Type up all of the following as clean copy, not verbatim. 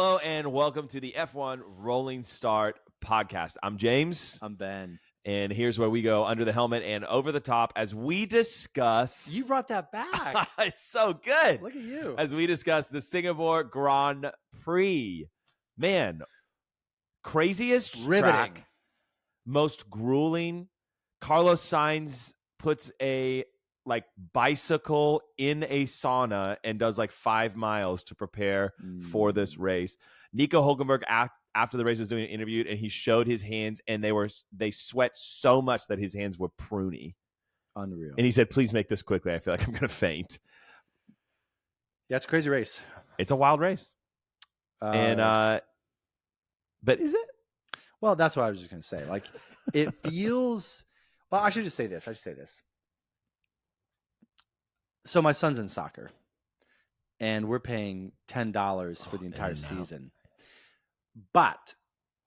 Hello and welcome to the F1 Rolling Start podcast. I'm James. I'm Ben. And here's where we go under the helmet and over the top as we discuss. You brought that back. It's so good. Look at you. As we discuss the Singapore Grand Prix. Man, craziest Riveting. track, most grueling. Carlos Sainz puts a bicycle in a sauna and does 5 miles to prepare for this race. Nico Hülkenberg after the race was doing an interview and he showed his hands and they sweat so much that his hands were pruny. Unreal. And he said, please make this quickly. I feel like I'm going to faint. Yeah, it's a crazy race. It's a wild race. But is it? Well, that's what I was just going to say. It feels, well, I should just say this. So my son's in soccer, and we're paying $10 for the entire season. But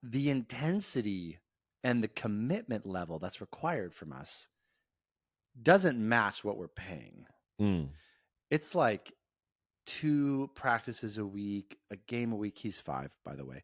the intensity and the commitment level that's required from us doesn't match what we're paying. It's like 2 practices a week, a game a week. He's 5, by the way.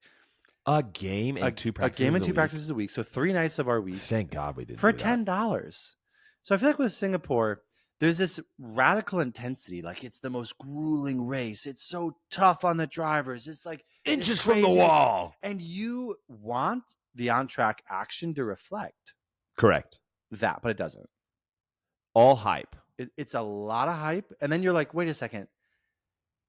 A game and 2 practices a game and 2 practices a week. So 3 nights of our week. Thank God we didn't for do that. $10. So I feel like with Singapore, there's this radical intensity. It's the most grueling race. It's so tough on the drivers. It's inches from the wall. And you want the on-track action to reflect Correct. that, but it doesn't. All hype. It's a lot of hype. And then you're like, wait a second.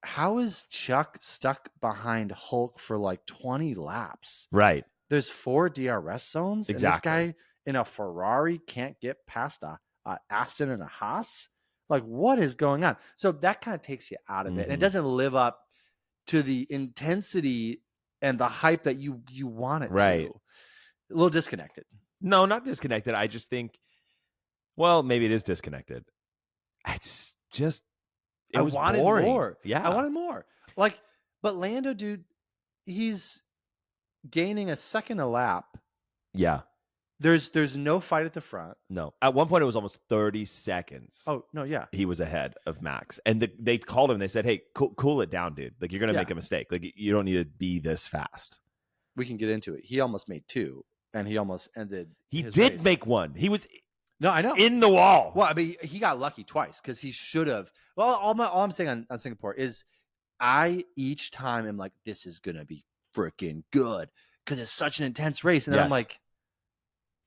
How is Chuck stuck behind Hulk for 20 laps? Right. There's 4 DRS zones. Exactly. And this guy in a Ferrari can't get past a Aston and a Haas. What is going on? So that kind of takes you out of it. And it doesn't live up to the intensity and the hype that you want it to. A little disconnected. No, not disconnected. I just think, well, maybe it is disconnected. It's just, it was wanted boring. More. Yeah. I wanted more. But Lando, dude, he's gaining a second a lap. Yeah. There's no fight at the front. No. At one point, it was almost 30 seconds. Oh, no, yeah. He was ahead of Max. And they called him and they said, hey, cool it down, dude. You're going to make a mistake. You don't need to be this fast. We can get into it. He almost made 2, and he almost ended He his did race. make 1. He was No, I know. in the wall. Well, I mean, he got lucky twice because he should have. Well, all I'm saying on Singapore is I each time am like, this is going to be freaking good because it's such an intense race. And then I'm like,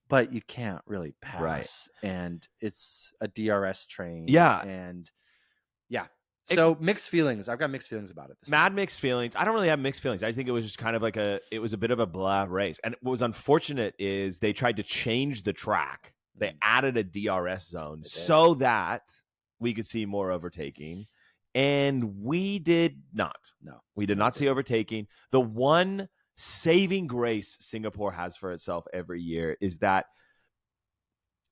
but you can't really pass. Right. And it's a DRS train. Yeah. And yeah. So mixed feelings. I've got mixed feelings about it. Mixed feelings. I don't really have mixed feelings. I think it was just kind of it was a bit of a blah race. And what was unfortunate is they tried to change the track. They added a DRS zone so that we could see more overtaking. And we did not. No. We did not see overtaking. The one saving grace Singapore has for itself every year is that,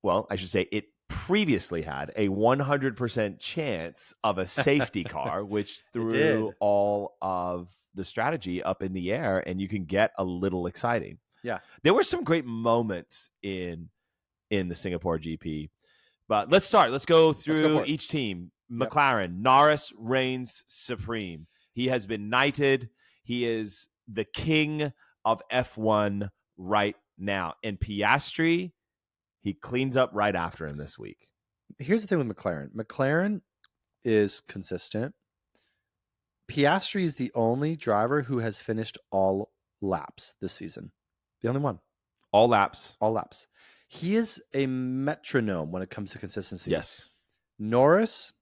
well, I should say it previously had a 100% chance of a safety car, which threw all of the strategy up in the air, and you can get a little exciting. Yeah. There were some great moments in the Singapore GP. But let's start. Let's go through each team. McLaren, Norris reigns supreme. He has been knighted. He is the king of F1 right now. And Piastri, he cleans up right after him this week. Here's the thing with McLaren. McLaren is consistent. Piastri is the only driver who has finished all laps this season. The only one. All laps. All laps. He is a metronome when it comes to consistency. Yes. Norris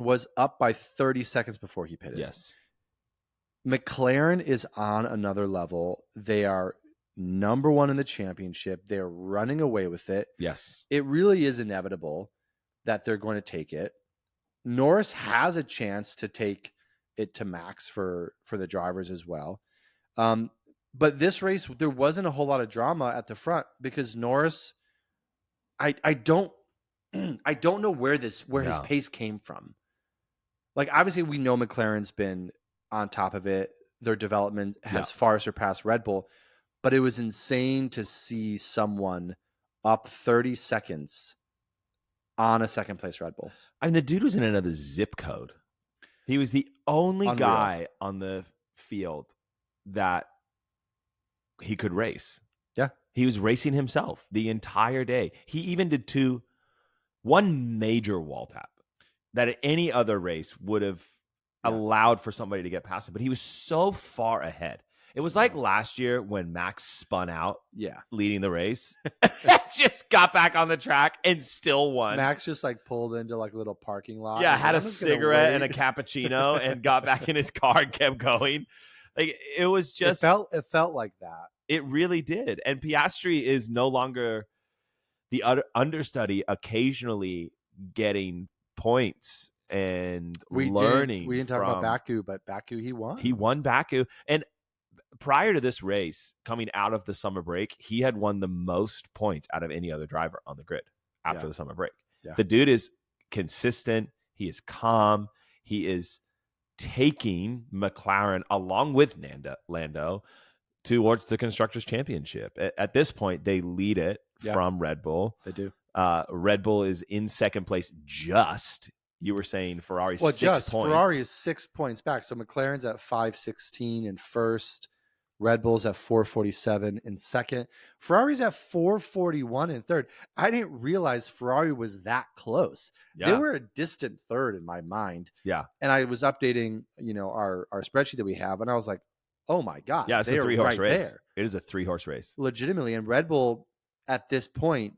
was up by 30 seconds before he pitted. Yes. McLaren is on another level. They are number 1 in the championship. They're running away with it. Yes. It really is inevitable that they're going to take it. Norris has a chance to take it to Max for the drivers as well. But this race, there wasn't a whole lot of drama at the front because Norris, I don't know where his pace came from. Obviously we know McLaren's been on top of it. Their development has far surpassed Red Bull, but it was insane to see someone up 30 seconds on a second place Red Bull. I mean, the dude was in another zip code. He was the only Unreal. guy on the field that he could race. Yeah. He was racing himself the entire day. He even did one major wall tap that at any other race would have allowed for somebody to get past him. But he was so far ahead. It was like last year when Max spun out leading the race. Just got back on the track and still won. Max just like pulled into like a little parking lot. Yeah, had a cigarette and a cappuccino and got back in his car and kept going. Like it was just it felt like that. It really did. And Piastri is no longer the understudy, occasionally getting points and learning. We didn't talk about Baku, but Baku he won. He won Baku. And prior to this race, coming out of the summer break, he had won the most points out of any other driver on the grid after the summer break. Yeah. The dude is consistent. He is calm. He is taking McLaren along with Lando towards the Constructors' Championship. At this point, they lead it from Red Bull. They do. Red Bull is in second place just. You were saying Ferrari's 6 points. Ferrari is 6 points back. So McLaren's at 516 in first. Red Bull's at 447 in second. Ferrari's at 441 in third. I didn't realize Ferrari was that close. Yeah. They were a distant third in my mind. Yeah. And I was updating, our spreadsheet that we have, and I was like, oh my God. Yeah, it's a 3-horse race. There. It is a 3-horse race. Legitimately. And Red Bull at this point,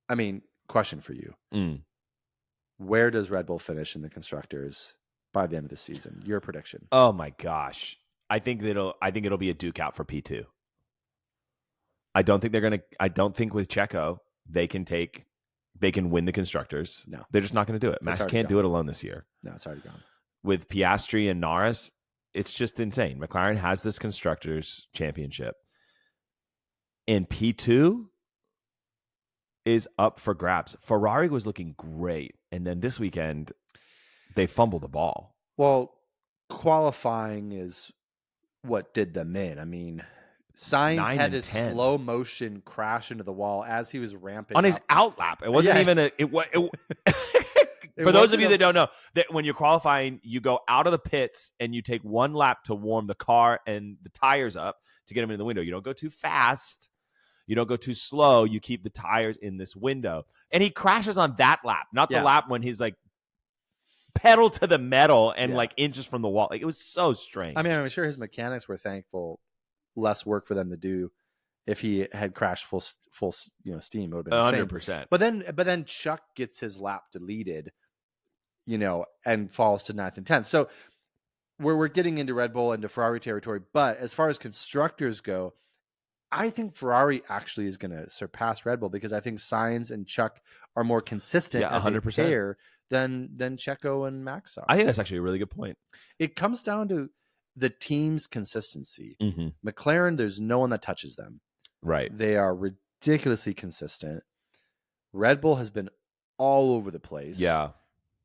I mean, question for you. Where does Red Bull finish in the Constructors by the end of the season? Your prediction. Oh my gosh. I think it'll be a duke out for P2. I don't think with Checo they can win the Constructors. No. They're just not going to do it. Max can't do it alone this year. No, it's already gone. With Piastri and Norris, it's just insane. McLaren has this Constructors Championship. And P2 is up for grabs. Ferrari was looking great. And then this weekend, they fumbled the ball. Well, qualifying is what did them in. I mean, Sainz had this slow motion crash into the wall as he was ramping on his out lap. It wasn't even for those of you that don't know, that when you're qualifying, you go out of the pits and you take one lap to warm the car and the tires up to get them in the window. You don't go too fast. You don't go too slow. You keep the tires in this window. And he crashes on that lap, not the lap when he's like pedal to the metal and like inches from the wall. Like it was so strange. I mean, I'm sure his mechanics were thankful. Less work for them to do. If he had crashed full steam, it would have been 100%. But then Chuck gets his lap deleted, and falls to 9th and 10th. So we're getting into Red Bull, into Ferrari territory. But as far as constructors go, I think Ferrari actually is going to surpass Red Bull because I think Sainz and Chuck are more consistent as 100%. A pair than Checo and Max are. I think that's actually a really good point. It comes down to the team's consistency. Mm-hmm. McLaren, there's no one that touches them. Right. They are ridiculously consistent. Red Bull has been all over the place. Yeah.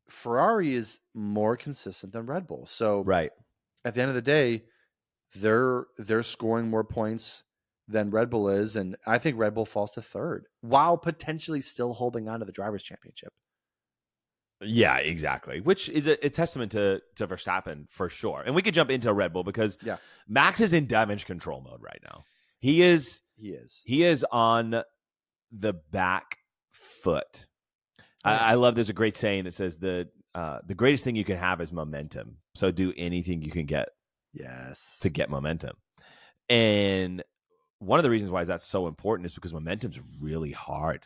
Ferrari is more consistent than Red Bull. So right. At the end of the day, they're scoring more points than Red Bull is, and I think Red Bull falls to third while potentially still holding on to the Drivers' Championship. Yeah, exactly. Which is a testament to Verstappen for sure. And we could jump into Red Bull because Max is in damage control mode right now. He is on the back foot. I love. There's a great saying that says the greatest thing you can have is momentum. So do anything you can get. Yes. To get momentum. And one of the reasons why that's so important is because momentum's really hard,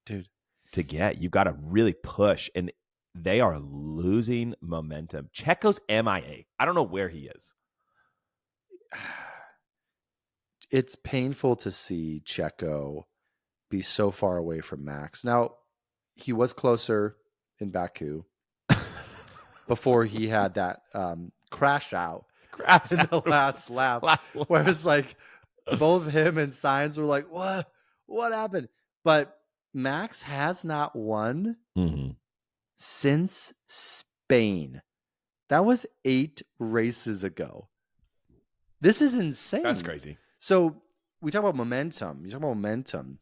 dude, to get. You've got to really push, and they are losing momentum. Checo's MIA. I don't know where he is. It's painful to see Checo be so far away from Max. Now, he was closer in Baku before he had that crash out in the last lap. Where it's like both him and Sainz were like, what happened? But Max has not won since Spain. That was 8 races ago. This is insane. That's crazy. So we talk about momentum. You talk about momentum.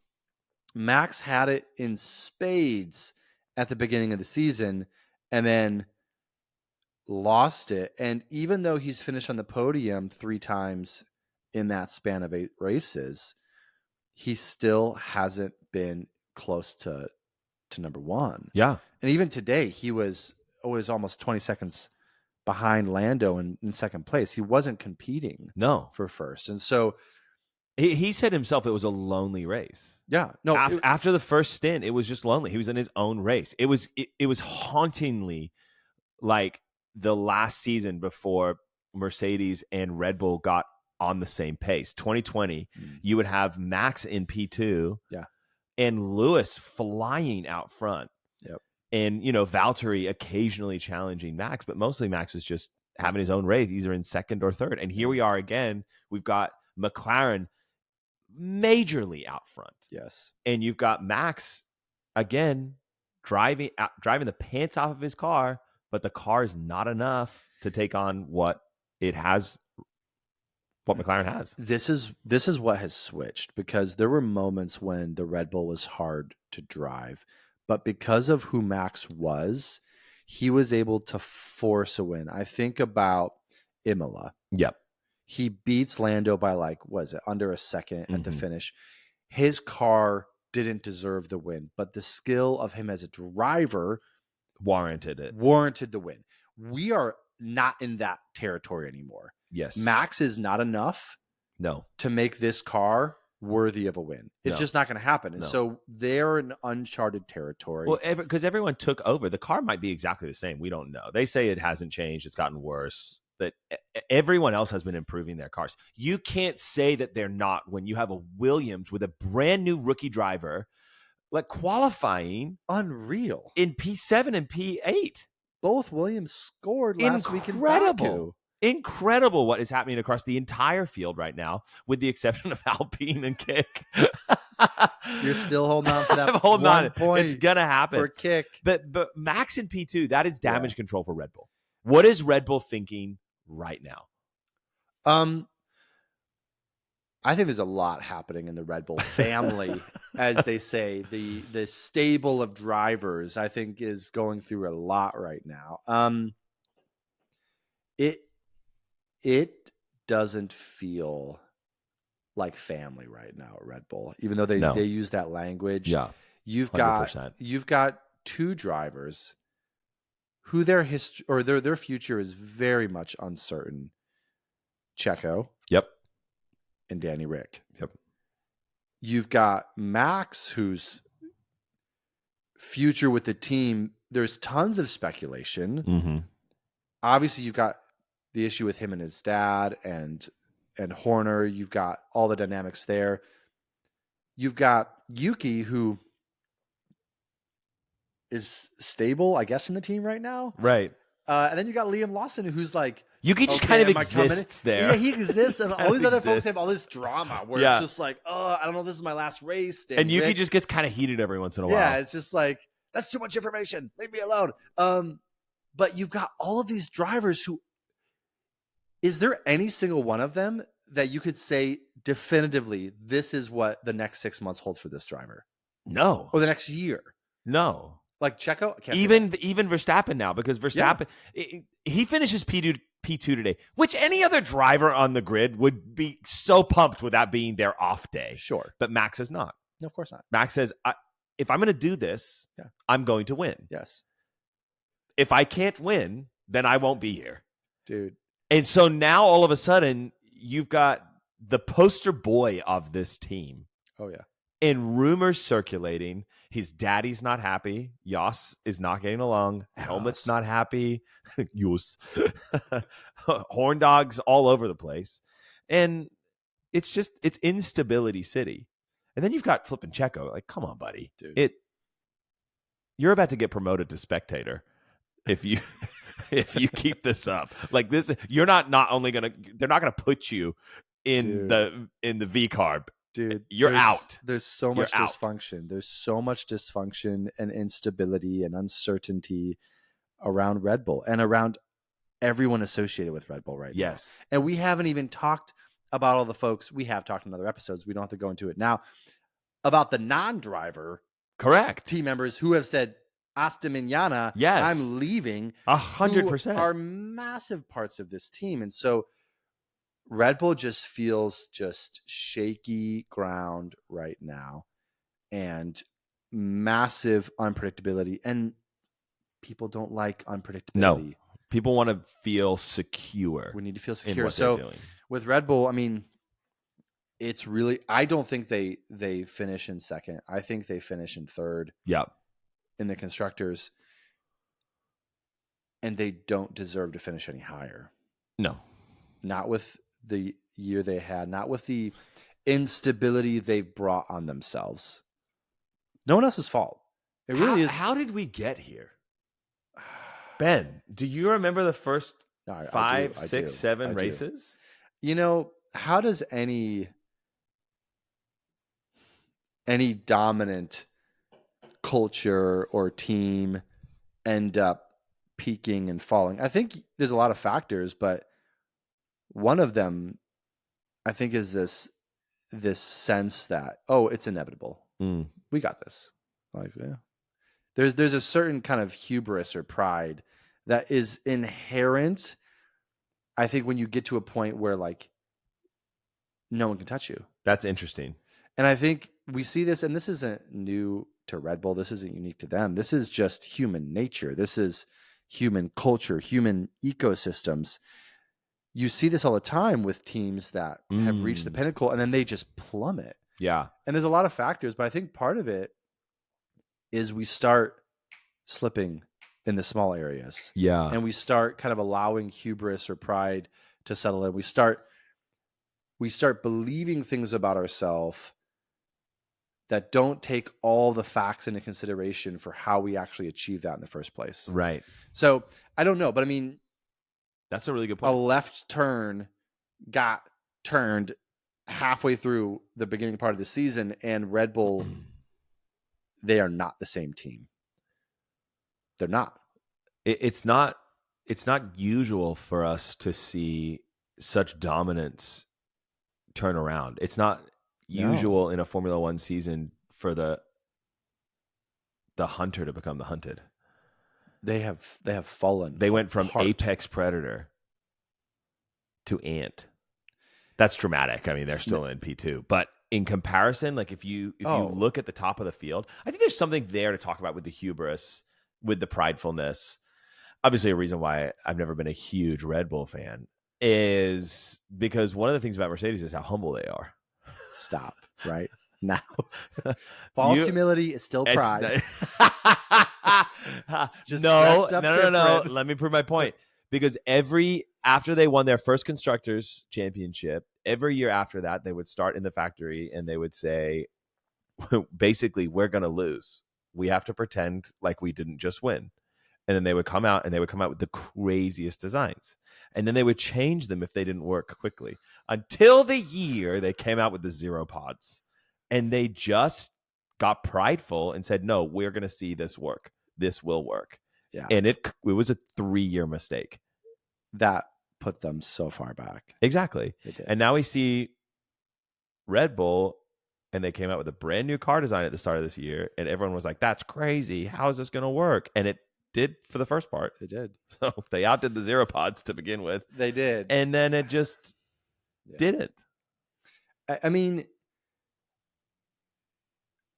Max had it in spades at the beginning of the season. And then lost it. And even though he's finished on the podium 3 times in that span of 8 races, he still hasn't been close to number 1. Yeah. And even today, he was almost 20 seconds behind Lando in second place. He wasn't competing for first. And so he said himself it was a lonely race. Yeah. No, after the first stint, it was just lonely. He was in his own race. It was hauntingly like the last season before Mercedes and Red Bull got on the same pace. 2020, you would have Max in P2 and Lewis flying out front. Yep. And, Valtteri occasionally challenging Max, but mostly Max was just having his own race, either in second or third. And here we are again. We've got McLaren majorly out front. Yes. And you've got Max, again, driving the pants off of his car, but the car is not enough to take on what McLaren has. This is what has switched, because there were moments when the Red Bull was hard to drive, but because of who Max was, he was able to force a win. I think about Imola. Yep. He beats Lando by under a second at the finish. His car didn't deserve the win, but the skill of him as a driver warranted the win. We are not in that territory anymore. Yes. Max is not enough to make this car worthy of a win. It's just not going to happen. And so they're in uncharted territory. Well, because everyone took over. The car might be exactly the same. We don't know. They say it hasn't changed. It's gotten worse. That everyone else has been improving their cars. You can't say that they're not when you have a Williams with a brand new rookie driver, like qualifying unreal in P7 and P8. Both Williams scored last week in Baku. Incredible what is happening across the entire field right now, with the exception of Alpine and Kick. You're still holding on for that. I'm holding on. Point it's gonna happen for Kick. But Max in P2, that is damage control for Red Bull. What is Red Bull thinking right now? I think there's a lot happening in the Red Bull family, as they say. The stable of drivers, I think, is going through a lot right now. It doesn't feel like family right now at Red Bull, even though they use that language. Yeah, you've got 2 drivers who their history or their future is very much uncertain. Checo. Yep. And Danny Rick. Yep. You've got Max, whose future with the team, there's tons of speculation. Mm-hmm. Obviously, you've got the issue with him and his dad and Horner. You've got all the dynamics there. You've got Yuki, who is stable, I guess, in the team right now. Right. And then you got Liam Lawson, who's like, Yuki just kind of exists there. Yeah, he exists. And all these other folks have all this drama where it's just like, I don't know, this is my last race. And Yuki just gets kind of heated every once in a while. Yeah, it's just like, that's too much information. Leave me alone. But you've got all of these drivers who, is there any single one of them that you could say definitively, this is what the next 6 months holds for this driver? No. Or the next year? No. Like Checo? Even Verstappen now, because Verstappen, he finishes P2 today, which any other driver on the grid would be so pumped with that being their off day. Sure. But Max is not. No, of course not. Max says, if I'm going to do this, I'm going to win. Yes. If I can't win, then I won't be here. Dude. And so now all of a sudden, you've got the poster boy of this team. Oh, yeah. And rumors circulating. His daddy's not happy. Yos is not getting along. Helmet's not happy. Yos. Horn dogs all over the place. And it's instability city. And then you've got flipping Checo. Like, come on, buddy. Dude. You're about to get promoted to spectator if you keep this up. Like this, you're not only they're not gonna put you in the V carb. Dude, you're out. There's so much dysfunction. There's so much dysfunction and instability and uncertainty around Red Bull and around everyone associated with Red Bull right now. Yes. And we haven't even talked about all the folks. We have talked in other episodes. We don't have to go into it now about the non-driver correct team members who have said, hasta mañana. Yes. I'm leaving. 100% are massive parts of this team. And so Red Bull just feels just shaky ground right now and massive unpredictability. And people don't like unpredictability. No. People want to feel secure. We need to feel secure. So with Red Bull, I mean, it's really, I don't think they finish in second. I think they finish in third. Yeah. In the constructors. And they don't deserve to finish any higher. No. Not with the year they had, not with the instability they've brought on themselves. No one else's fault. It really is. How did we get here? Ben, do you remember the first 5, 6, 7 races? You know, how does any dominant culture or team end up peaking and falling? I think there's a lot of factors, but one of them, I think, is this sense that, oh, it's inevitable. We got this. Like, yeah. There's a certain kind of hubris or pride that is inherent. I think when you get to a point where like no one can touch you. That's interesting. And I think we see this, and this isn't new to Red Bull. This isn't unique to them. This is just human nature. This is human culture, human ecosystems. You see this all the time with teams that have reached the pinnacle and then they just plummet. Yeah. And there's a lot of factors, but I think part of it is we start slipping in the small areas. Yeah. And we start kind of allowing hubris or pride to settle in. We start believing things about ourselves that don't take all the facts into consideration for how we actually achieve that in the first place. Right. So I don't know, but I mean, that's a really good point. A left turn got turned halfway through the beginning part of the season, and Red Bull, they are not the same team. They're not. It's not usual for us to see such dominance turn around. It's not usual in a Formula One season for the hunter to become the hunted. They have fallen. They went from apart. apex predator to ant. That's dramatic. I mean, they're still in P2, but in comparison, like if you look at the top of the field, I think there's something there to talk about with the hubris, with the pridefulness. Obviously, a reason why I've never been a huge Red Bull fan is because one of the things about Mercedes is how humble they are. Stop, right? Now. False humility is still pride. No. Let me prove my point. Because after they won their first Constructors Championship, every year after that, they would start in the factory and they would say, basically, we're going to lose. We have to pretend like we didn't just win. And then they would come out with the craziest designs. And then they would change them if they didn't work quickly. Until the year they came out with the zero pods. And they just got prideful and said, no, we're going to see this work. This will work. Yeah. And it was a 3-year mistake. That put them so far back. Exactly. It did. And now we see Red Bull, and they came out with a brand new car design at the start of this year. And everyone was like, that's crazy. How is this going to work? And it did for the first part. It did. So they outdid the zero pods to begin with. They did. And then it just didn't. I mean,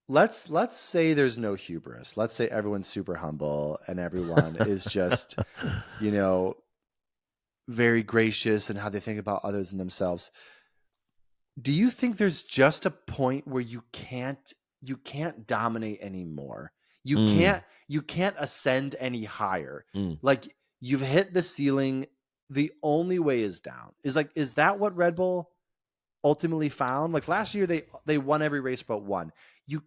let's say there's no hubris. Let's say everyone's super humble and everyone is just, very gracious in how they think about others and themselves. Do you think there's just a point where you can't dominate anymore? You can't ascend any higher. Like you've hit the ceiling. The only way is down. Is that what Red Bull ultimately found? Like last year they won every race but one. You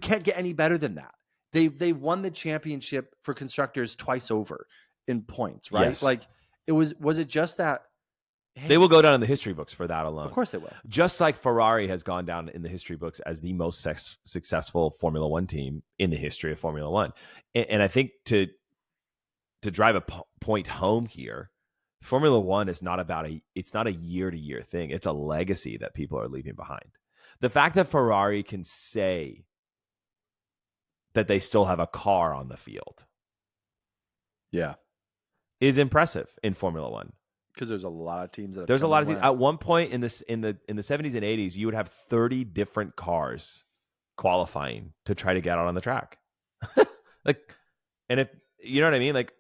can't get any better than that. They won the championship for constructors twice over in points, right? Yes. Like was it just that? Hey, they will go down in the history books for that alone. Of course they will. Just like Ferrari has gone down in the history books as the most successful Formula One team in the history of Formula One. And I think to drive a point home here, Formula One is not it's not a year-to-year thing. It's a legacy that people are leaving behind. The fact that Ferrari can say that they still have a car on the field. Yeah. Is impressive in Formula One. Because there's a lot of teams that there's a lot of teams. At one point in the 70s and 80s, you would have 30 different cars qualifying to try to get out on the track. Like, and if you know what I mean, like,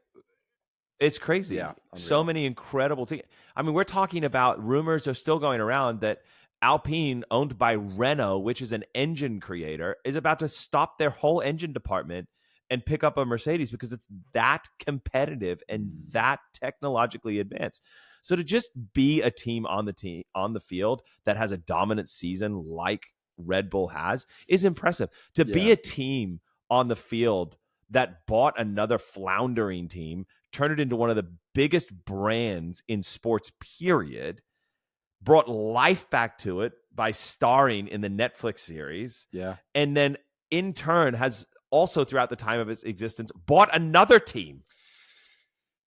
it's crazy. Yeah, so many incredible teams. I mean, we're talking about, rumors are still going around that Alpine, owned by Renault, which is an engine creator, is about to stop their whole engine department and pick up a Mercedes because it's that competitive and that technologically advanced. So to just be a team on the field that has a dominant season like Red Bull has is impressive. To be a team on the field that bought another floundering team, turned it into one of the biggest brands in sports, period, brought life back to it by starring in the Netflix series. Yeah. And then in turn has also, throughout the time of its existence, bought another team.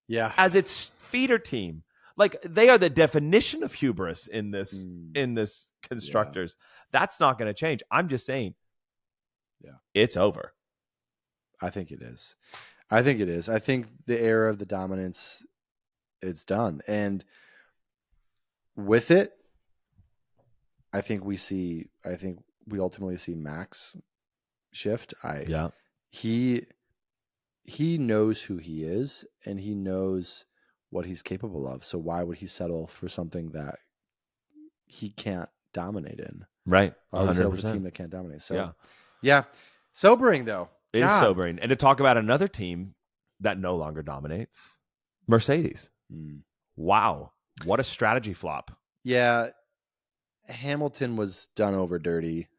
Yeah. As its feeder team. Like, they are the definition of hubris in this constructors. That's not going to change. I'm just saying, it's over. I think it is. I think the era of the dominance, it's done. And with it, I think we ultimately see Max shift. He knows who he is and he knows what he's capable of. So why would he settle for something that he can't dominate in? Right. 100%. A team that can't dominate. So yeah. Sobering though. It is sobering. And to talk about another team that no longer dominates, Mercedes. Wow. What a strategy flop. Yeah. Hamilton was done over dirty.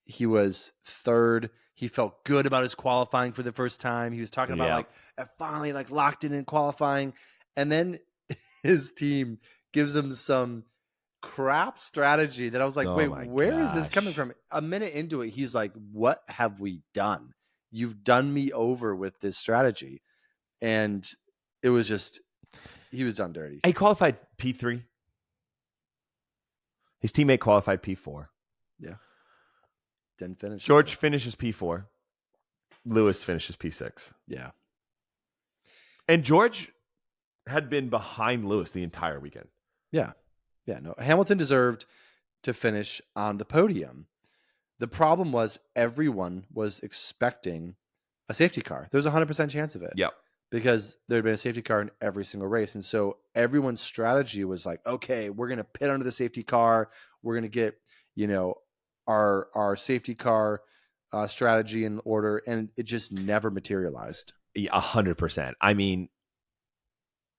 He was third. He felt good about his qualifying for the first time. He was talking about I finally locked in qualifying. And then his team gives him some crap strategy that I was like, where is this coming from? A minute into it, he's like, what have we done? You've done me over with this strategy. And it was just, he was done dirty. He qualified P3. His teammate qualified P4. Yeah. Didn't finish. George finishes P4. Lewis finishes P6. Yeah. And George had been behind Lewis the entire weekend. Yeah. Yeah. No, Hamilton deserved to finish on the podium. The problem was everyone was expecting a safety car. There's a 100% chance of it. Yep. Because there had been a safety car in every single race. And so everyone's strategy was like, okay, we're going to pit under the safety car. We're going to get, our safety car strategy in order. And it just never materialized. 100%. I mean,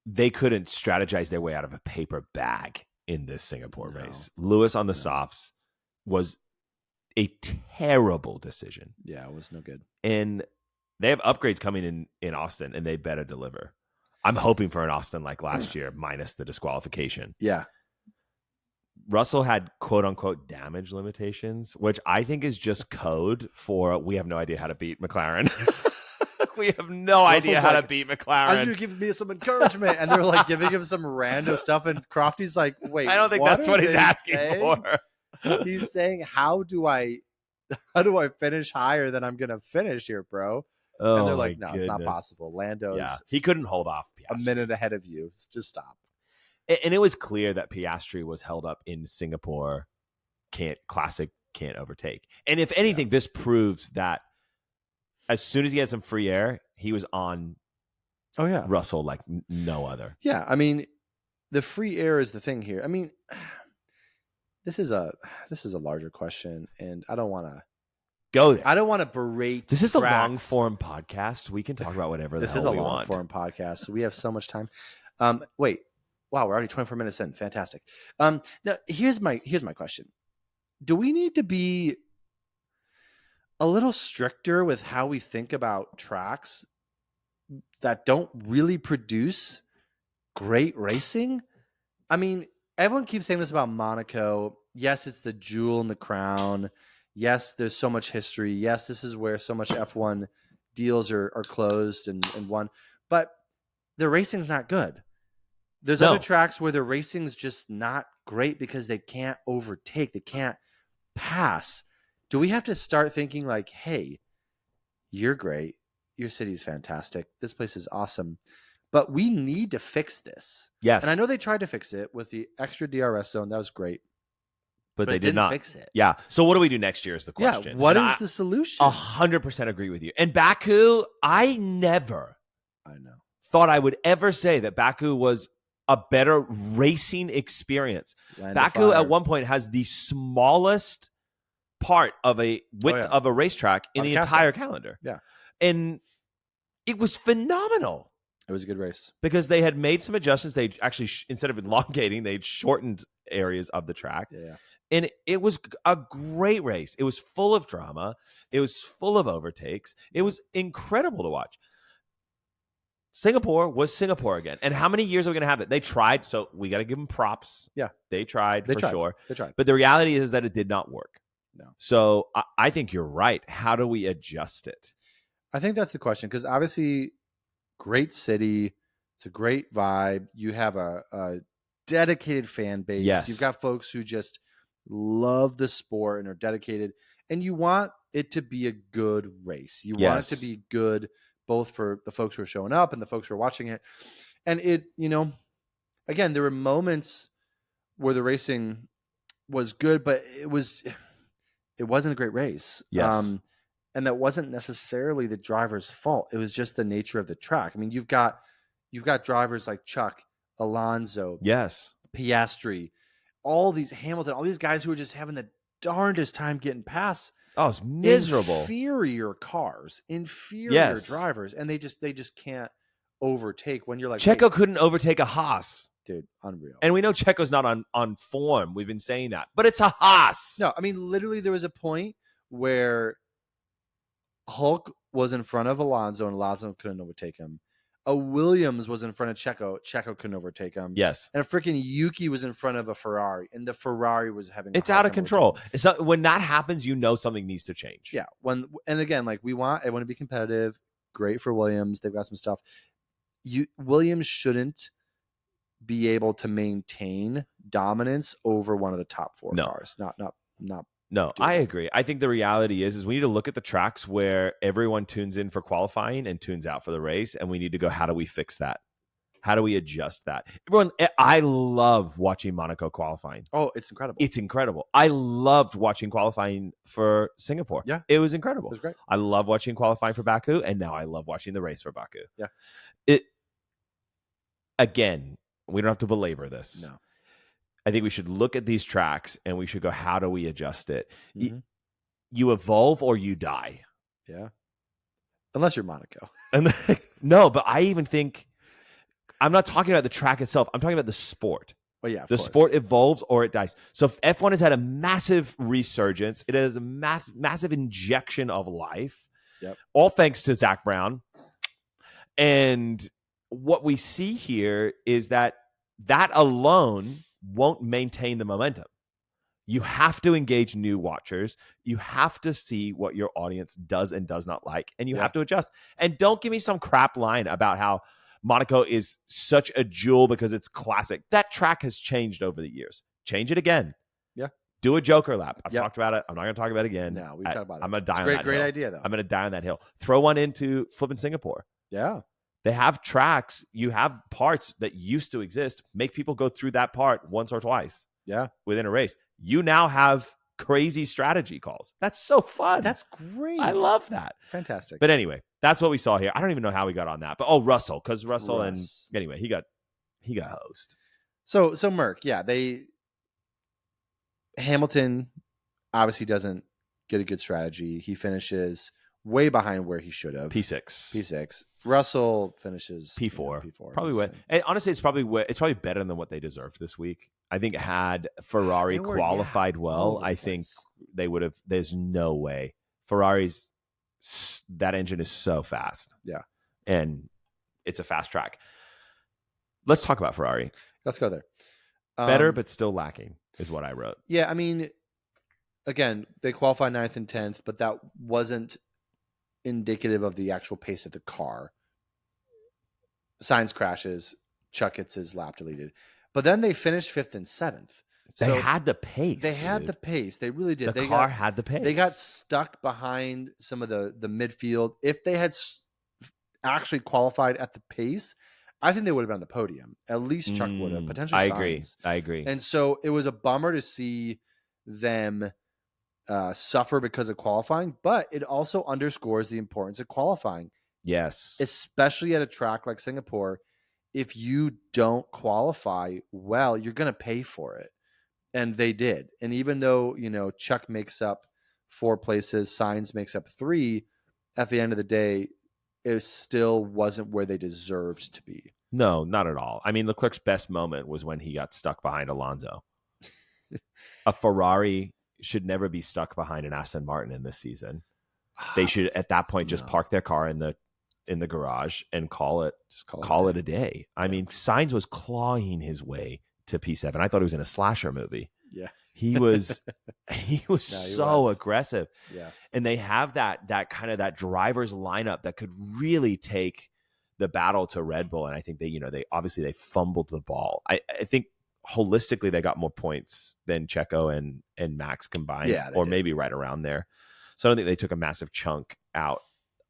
they couldn't strategize their way out of a paper bag in this Singapore race. Lewis on the softs was a terrible decision. Yeah, it was no good. And they have upgrades coming in Austin, and they better deliver. I'm hoping for an Austin like last year, minus the disqualification. Yeah. Russell had quote-unquote damage limitations, which I think is just code for we have no idea how to beat McLaren. We have no idea how to beat McLaren. You give me some encouragement. And they're giving him some random stuff. And Crofty's like, wait, I don't think that's what he's asking for. He's saying, how do I finish higher than I'm going to finish here, bro? Oh, and they're like, no, goodness. It's not possible. Lando's he couldn't hold off Piastri. A minute ahead of you. Just stop. And it was clear that Piastri was held up in Singapore. Can't overtake. And if anything, this proves that as soon as he had some free air, he was on Russell like no other. Yeah, I mean, the free air is the thing here. I mean, this is a larger question, and I don't want to go there. I don't want to berate. This is a long form podcast. We can talk about whatever the hell we want. This is a long form podcast. So we have so much time. Wait. Wow, we're already 24 minutes in. Fantastic. Now here's my question. Do we need to be a little stricter with how we think about tracks that don't really produce great racing? I mean, everyone keeps saying this about Monaco. Yes, it's the jewel in the crown. Yes, there's so much history. Yes, this is where so much F1 deals are closed and won. But the racing's not good. There's other tracks where the racing's just not great because they can't overtake. They can't pass. Do we have to start thinking like, hey, you're great. Your city's fantastic. This place is awesome. But we need to fix this. Yes. And I know they tried to fix it with the extra DRS zone. That was great. But they didn't did not fix it. Yeah. So what do we do next year is the question. Yeah, what is the solution? 100% agree with you. And Baku, I never thought I would ever say that Baku was a better racing experience. Baku at one point has the smallest part of a width of a racetrack in the entire calendar. Yeah. And it was phenomenal. It was a good race. Because they had made some adjustments. They actually, instead of elongating, they'd shortened areas of the track. Yeah. And it was a great race. It was full of drama. It was full of overtakes. It was incredible to watch. Singapore was Singapore again. And how many years are we going to have it? They tried. So we got to give them props. Yeah. They tried for sure. They tried. But the reality is that it did not work. No. So I think you're right. How do we adjust it? I think that's the question. Because obviously, great city. It's a great vibe. You have a dedicated fan base. Yes. You've got folks who just love the sport and are dedicated. And you want it to be a good race. You want it to be good both for the folks who are showing up and the folks who are watching it. And it, again, there were moments where the racing was good, but it wasn't a great race. Yes. And that wasn't necessarily the driver's fault. It was just the nature of the track. I mean, you've got drivers like Chuck, Alonso, Piastri, all these Hamilton, all these guys who are just having the darndest time getting past. Oh, it's miserable. Inferior cars, inferior drivers, and they just can't overtake when you're like Checo couldn't overtake a Haas. Dude, unreal. And we know Checo's not on form. We've been saying that. But it's a Haas. No, I mean, literally there was a point where Hulk was in front of Alonso and Alonso couldn't overtake him. A Williams was in front of Checo. Checo couldn't overtake him. Yes. And a freaking Yuki was in front of a Ferrari, and the Ferrari was having. It's out of control. When that happens, you know something needs to change. Yeah. And again, like I want to be competitive. Great for Williams. They've got some stuff. Williams shouldn't be able to maintain dominance over one of the top four cars. Not. No, I agree. I think the reality is we need to look at the tracks where everyone tunes in for qualifying and tunes out for the race, and we need to go, how do we fix that? How do we adjust that? I love watching Monaco qualifying. Oh, it's incredible. It's incredible. I loved watching qualifying for Singapore. Yeah. It was incredible. It was great. I love watching qualifying for Baku, and now I love watching the race for Baku. Yeah. Again, we don't have to belabor this. No. I think we should look at these tracks and we should go, how do we adjust it? Mm-hmm. You evolve or you die. Yeah. Unless you're Monaco. No, but I even think, I'm not talking about the track itself. I'm talking about the sport. Well, yeah, the sport evolves or it dies. So F1 has had a massive resurgence. It has a massive injection of life. Yep. All thanks to Zach Brown. And what we see here is that alone won't maintain the momentum. You have to engage new watchers. You have to see what your audience does and does not like, and you have to adjust. And don't give me some crap line about how Monaco is such a jewel because it's classic. That track has changed over the years. Change it again. Yeah. Do a Joker lap. I've talked about it. I'm not going to talk about it again. No, we've talked about it. I'm going to die on that hill. Great idea, though. I'm going to die on that hill. Throw one into flipping Singapore. Yeah. They have tracks. You have parts that used to exist. Make people go through that part once or twice. Yeah. Within a race. You now have crazy strategy calls. That's so fun. That's great. I love that. Fantastic. But anyway, that's what we saw here. I don't even know how we got on that. But Russell, because Russell and anyway, he got hosed. So Merck, Hamilton obviously doesn't get a good strategy. He finishes way behind where he should have. P6. Russell finishes P4. P4. Probably what. And honestly, it's probably better than what they deserved this week. I think had Ferrari qualified well, I think they would have. There's no way. Ferrari's that engine is so fast. Yeah, and it's a fast track. Let's talk about Ferrari. Let's go there. Better, but still lacking is what I wrote. Yeah, I mean, again, they qualified 9th and 10th, but that wasn't indicative of the actual pace of the car. Sainz crashes, Chuck gets his lap deleted. But then they finished 5th and 7th. They had the pace. They had the pace. They really did. The car had the pace. They got stuck behind some of the midfield. If they had actually qualified at the pace, I think they would have been on the podium. At least Chuck would have. Potentially Sainz. I agree. And so it was a bummer to see them suffer because of qualifying, but it also underscores the importance of qualifying. Yes. Especially at a track like Singapore. If you don't qualify well, you're going to pay for it. And they did. And even though, Chuck makes up 4 places, Sainz makes up 3, at the end of the day, it still wasn't where they deserved to be. No, not at all. I mean, Leclerc's best moment was when he got stuck behind Alonso. A Ferrari should never be stuck behind an Aston Martin in this season. They should, at that point, just park their car in the garage and call it a day. I mean, Sainz was clawing his way to P7. I thought he was in a slasher movie. Yeah. He was so aggressive. Yeah. And they have that kind of that driver's lineup that could really take the battle to Red Bull. And I think they fumbled the ball. I think holistically they got more points than Checo and Max combined, or maybe right around there. So I don't think they took a massive chunk out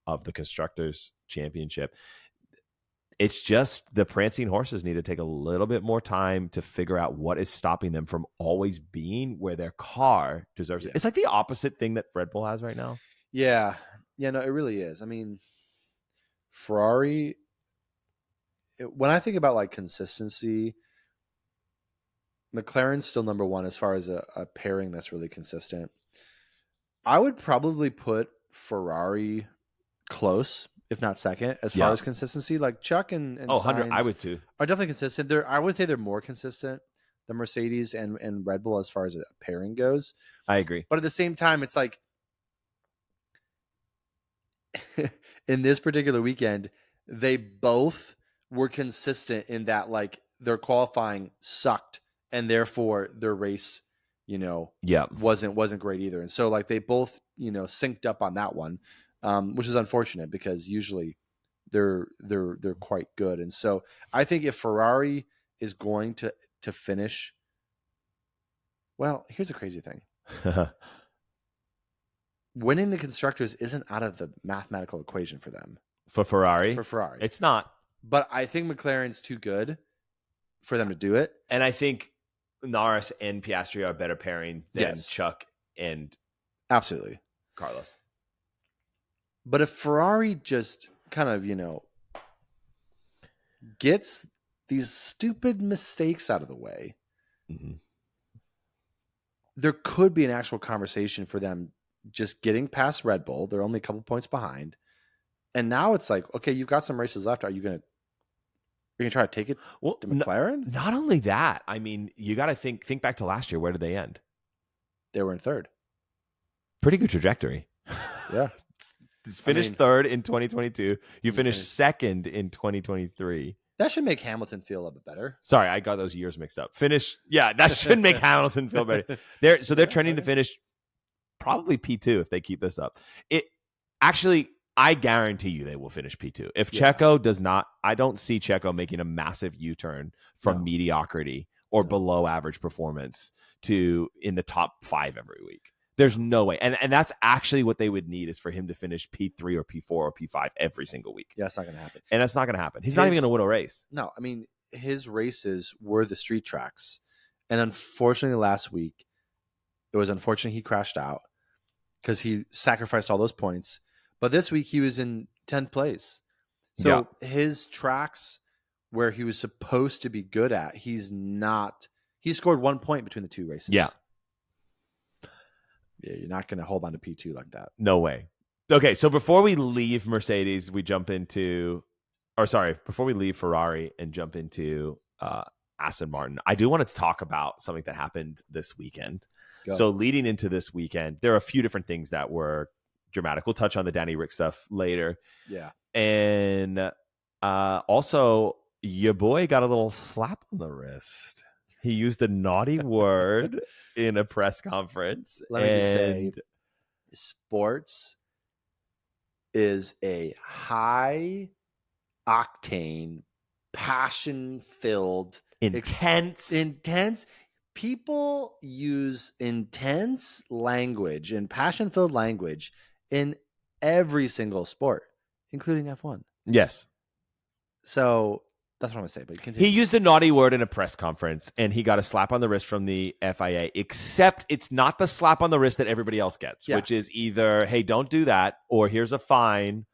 of the Constructors' Championship. It's just the prancing horses need to take a little bit more time to figure out what is stopping them from always being where their car deserves it. It's like the opposite thing that Red Bull has right now. Yeah. Yeah, no, it really is. I mean, Ferrari, when I think about like consistency, McLaren's still number 1 as far as a pairing that's really consistent. I would probably put Ferrari close, if not second, as far as consistency. Like Chuck and Sainz I would too. Are definitely consistent. I would say they're more consistent than Mercedes and Red Bull as far as a pairing goes. I agree. But at the same time, it's like in this particular weekend, they both were consistent in that like their qualifying sucked and therefore their race, wasn't great either. And so like they both, synced up on that one. Which is unfortunate because usually they're quite good. And so I think if Ferrari is going to finish, well, here's a crazy thing. Winning the Constructors isn't out of the mathematical equation for them. For Ferrari? It's not. But I think McLaren's too good for them to do it. And I think Norris and Piastri are a better pairing than Chuck and absolutely Carlos. But if Ferrari just kind of, gets these stupid mistakes out of the way, there could be an actual conversation for them just getting past Red Bull. They're only a couple points behind. And now it's like, okay, you've got some races left. Are you going to try to take it to McLaren? Not only that, I mean, you got to think back to last year. Where did they end? They were in 3rd. Pretty good trajectory. Yeah. Finished 3rd in 2022. You finished 2nd in 2023. That should make Hamilton feel a little bit better. Sorry, I got those years mixed up. That should make Hamilton feel better. They're trending to finish probably P2 if they keep this up. I guarantee you they will finish P2. If Checo does not, I don't see Checo making a massive U-turn from mediocrity or below average performance to in the top 5 every week. There's no way. And that's actually what they would need is for him to finish P3 or P4 or P5 every single week. Yeah, that's not going to happen. And that's not going to happen. He's not even going to win a race. No, I mean, his races were the street tracks. And unfortunately, last week, it was unfortunate he crashed out because he sacrificed all those points. But this week, he was in 10th place. So his tracks where he was supposed to be good at, he's not. He scored 1 point between the 2 races. Yeah. Yeah, you're not going to hold on to P2 like that. No way. Okay, so before we leave Mercedes, before we leave Ferrari and jump into Aston Martin, I do want to talk about something that happened this weekend. Go. So leading into this weekend, there are a few different things that were dramatic. We'll touch on the Danny Rick stuff later. Yeah. And also, your boy got a little slap on the wrist. He used a naughty word in a press conference. Let me just say, sports is a high octane, passion filled, intense people use intense language and passion-filled language in every single sport, including F1. Yes. So that's what I'm going to say, but continue. He used a naughty word in a press conference, and he got a slap on the wrist from the FIA, except it's not the slap on the wrist that everybody else gets, which is either, hey, don't do that, or here's a fine,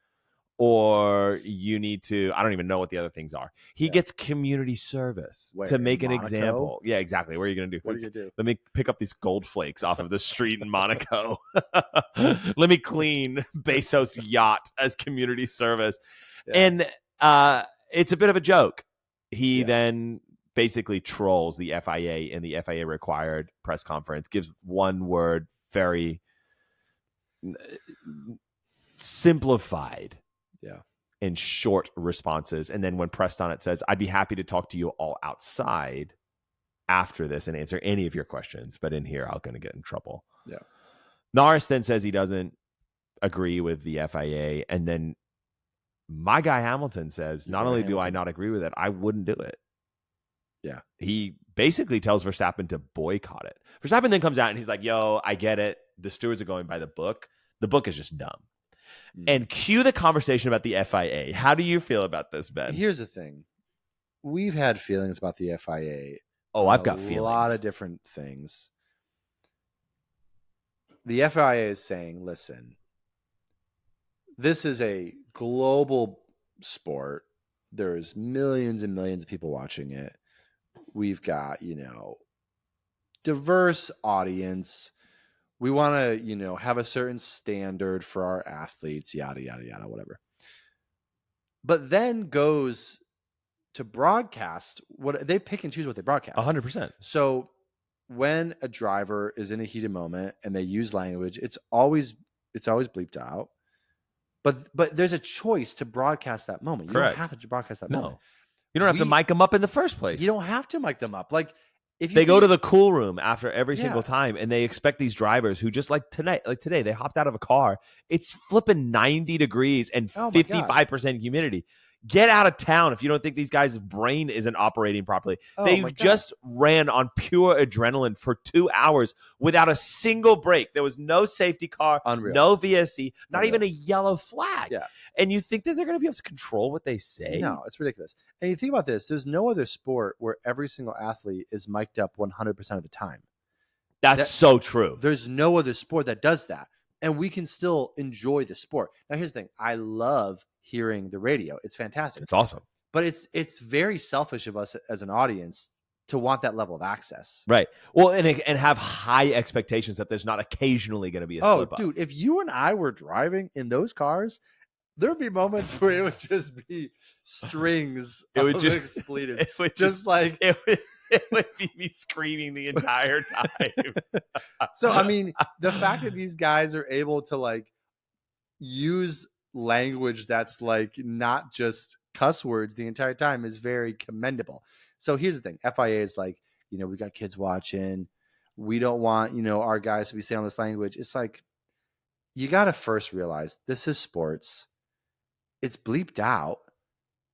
or you need to, I don't even know what the other things are. He gets community service to make an example. Yeah, exactly. What are you going to do? What are you going to do? Let me pick up these gold flakes off of the street in Monaco. Let me clean Bezos' yacht as community service. Yeah. And it's a bit of a joke. He then basically trolls the FIA in the FIA required press conference, gives one word, very simplified and short responses. And then when pressed on it, says, I'd be happy to talk to you all outside after this and answer any of your questions. But in here, I'm going to get in trouble. Yeah. Norris then says he doesn't agree with the FIA. And then my guy Hamilton says, not only do I not agree with it, I wouldn't do it. Yeah. He basically tells Verstappen to boycott it. Verstappen then comes out and he's like, yo, I get it. The stewards are going by the book. The book is just dumb. And cue the conversation about the FIA. How do you feel about this, Ben? Here's the thing. We've had feelings about the FIA. Oh, I've got feelings. A lot of different things. The FIA is saying, listen, this is a global sport. There's millions and millions of people watching it. We've got, diverse audience. We want to, have a certain standard for our athletes, yada, yada, yada, whatever. But then goes to broadcast what they pick and choose what they broadcast. 100%. So when a driver is in a heated moment and they use language, it's always bleeped out. But there's a choice to broadcast that moment. You Correct. don't have to broadcast that moment. You don't have to mic them up in the first place. You don't have to mic them up. Like if they go to the cool room after every single time, and they expect these drivers who just like today, they hopped out of a car. It's flipping 90 degrees and 55% humidity. Get out of town if you don't think these guys' brain isn't operating properly. They just ran on pure adrenaline for 2 hours without a single break. There was no safety car, no VSC, not even a yellow flag. Yeah. And you think that they're going to be able to control what they say? No, it's ridiculous. And you think about this, there's no other sport where every single athlete is mic'd up 100% of the time. That's so true. There's no other sport that does that. And we can still enjoy the sport. Now, here's the thing. I love hearing the radio. It's fantastic. It's awesome. But it's very selfish of us as an audience to want that level of access. Right. Well, and have high expectations that there's not occasionally going to be a slip up. Dude, if you and I were driving in those cars, there'd be moments where it would just be strings of expletives. It would just like... It would be me screaming the entire time. So, I mean, the fact that these guys are able to like use language that's like not just cuss words the entire time is very commendable. So here's the thing. FIA is like, we got kids watching. We don't want, our guys to be saying all this language. It's like, you got to first realize this is sports. It's bleeped out.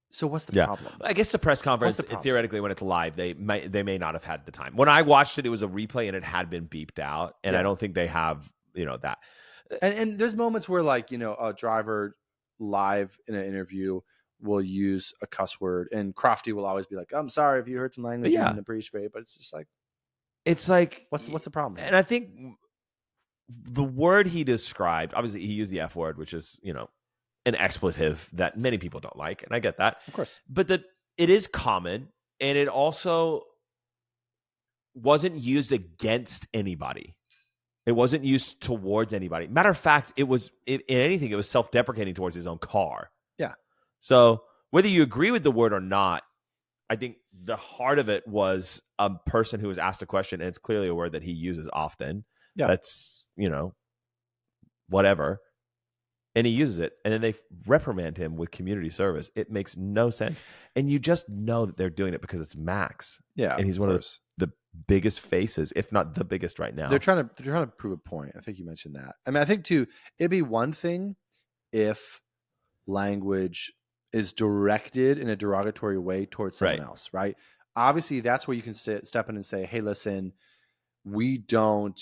So what's the problem? I guess the press conference, theoretically, when it's live, they may not have had the time. When I watched it, it was a replay and it had been beeped out. And I don't think they have, that. And there's moments where like, a driver live in an interview will use a cuss word and Crofty will always be like, I'm sorry if you heard some language you didn't appreciate, but it's just like, what's the problem? And I think the word he described, obviously he used the F word, which is, an expletive that many people don't like. And I get that. Of course. But it is common, and it also wasn't used against anybody. It wasn't used towards anybody. Matter of fact, it was self-deprecating towards his own car. Yeah. So whether you agree with the word or not, I think the heart of it was a person who was asked a question, and it's clearly a word that he uses often. Yeah. That's, whatever. And he uses it, and then they reprimand him with community service. It makes no sense. And you just know that they're doing it because it's Max. Yeah. And he's one of the biggest faces, if not the biggest right now. They're trying to prove a point. I think you mentioned that. I mean, I think too, it'd be one thing if language is directed in a derogatory way towards someone else, right? obviously that's where you can step in and say, hey, listen, we don't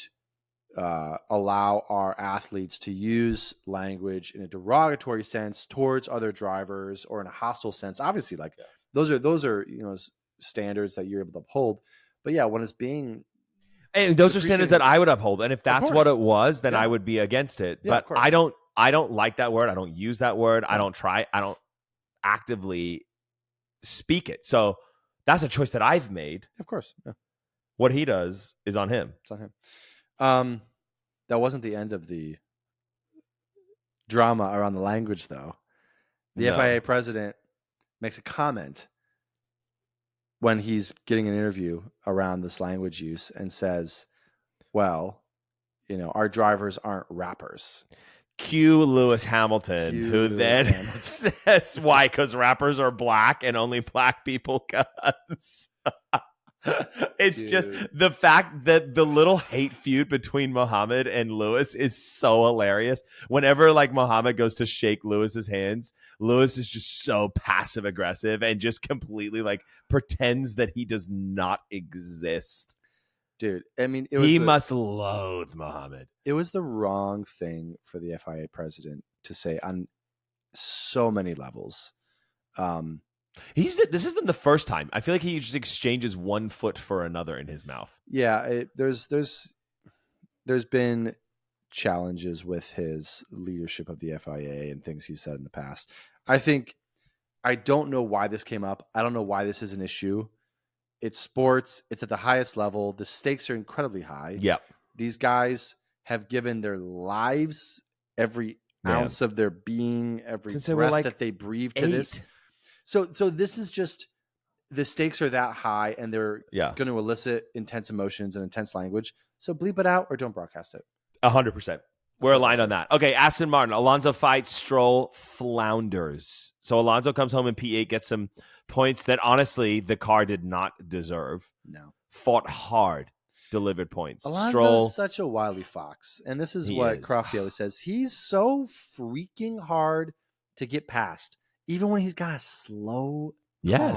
allow our athletes to use language in a derogatory sense towards other drivers or in a hostile sense. Obviously, like those are standards that you're able to uphold. But yeah, when it's being those are standards that I would uphold. And if that's what it was, then I would be against it. Yeah, but I don't like that word. I don't use that word. Yeah. I don't actively speak it. So that's a choice that I've made. Of course. Yeah. What he does is on him. It's on him. That wasn't the end of the drama around the language, though. The FIA president makes a comment when he's getting an interview around this language use and says, well, our drivers aren't rappers. Cue Lewis Hamilton, then says, why? Because rappers are black and only black people cuss. It's just the fact that the little hate feud between Muhammad and Lewis is so hilarious. Whenever like Muhammad goes to shake Lewis's hands, Lewis is just so passive aggressive and just completely like pretends that he does not exist. Dude, I mean, he must loathe Muhammad. It was the wrong thing for the FIA president to say on so many levels. This isn't the first time. I feel like he just exchanges one foot for another in his mouth. Yeah, there's been challenges with his leadership of the FIA and things he's said in the past. I don't know why this came up. I don't know why this is an issue. It's sports. It's at the highest level. The stakes are incredibly high. Yep. These guys have given their lives, every ounce of their being, every breath that they breathe to this. So this is just, the stakes are that high and they're going to elicit intense emotions and intense language. So bleep it out or don't broadcast it. 100%. We're aligned on that. Okay, Aston Martin. Alonso fights, Stroll flounders. So Alonso comes home in P8, gets some points that honestly the car did not deserve. No. Fought hard, delivered points. Alonso's such a wily fox. And this is what Crofty always says. He's so freaking hard to get past. Even when he's got a slow car.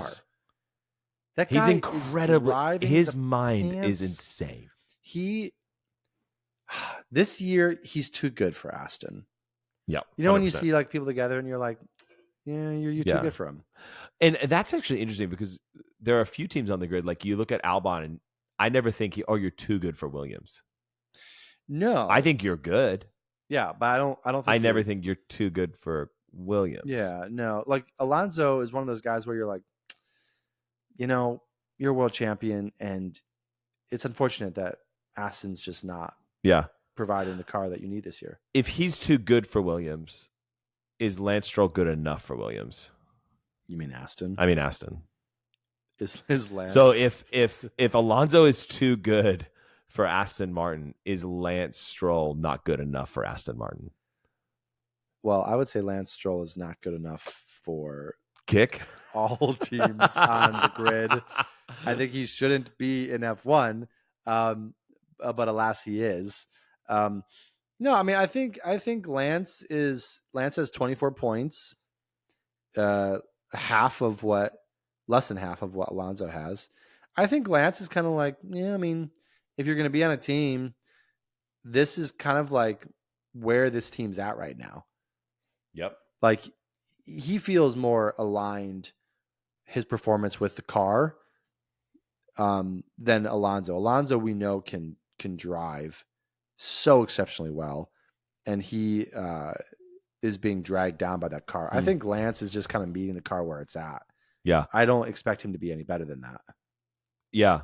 That guy, he's incredible. His mind is insane. This year, he's too good for Aston. Yeah. When you see like people together and you're like, yeah, you're too good for him. And that's actually interesting because there are a few teams on the grid. Like you look at Albon and I never think you're too good for Williams. No. I think you're good. Yeah, but I don't think I never think you're too good for Williams. Yeah, no. Like Alonso is one of those guys where you're like, you're a world champion and it's unfortunate that Aston's just not providing the car that you need this year. If he's too good for Williams, is Lance Stroll good enough for Williams? You mean Aston? I mean Aston. Is Lance? So if Alonso is too good for Aston Martin, is Lance Stroll not good enough for Aston Martin? Well, I would say Lance Stroll is not good enough for all teams on the grid. I think he shouldn't be in F1, but alas, he is. No, I mean, I think Lance has 24 points, less than half of what Alonso has. I think Lance is kind of like, I mean, if you're going to be on a team, this is kind of like where this team's at right now. Yep. Like he feels more aligned, his performance with the car, than Alonso. Alonso, we know can drive so exceptionally well, and he is being dragged down by that car. I think Lance is just kind of meeting the car where it's at. Yeah. I don't expect him to be any better than that. Yeah.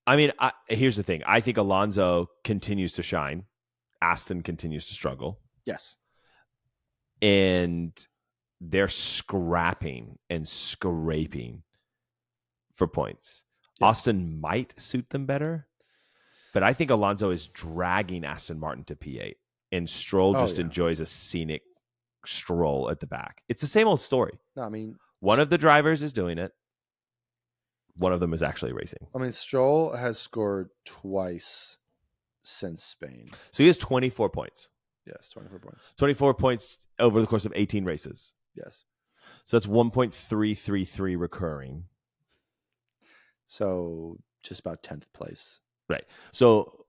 I mean, here's the thing. I think Alonso continues to shine. Aston continues to struggle. Yes. And they're scrapping and scraping for points. Yeah. Austin might suit them better, but I think Alonso is dragging Aston Martin to P8, and Stroll just enjoys a scenic stroll at the back. It's the same old story. No, I mean, one of the drivers is doing it. One of them is actually racing. I mean, Stroll has scored twice since Spain. So he has 24 points. Yes, 24 points. 24 points over the course of 18 races. Yes. So that's 1.333 recurring. So just about 10th place. Right. So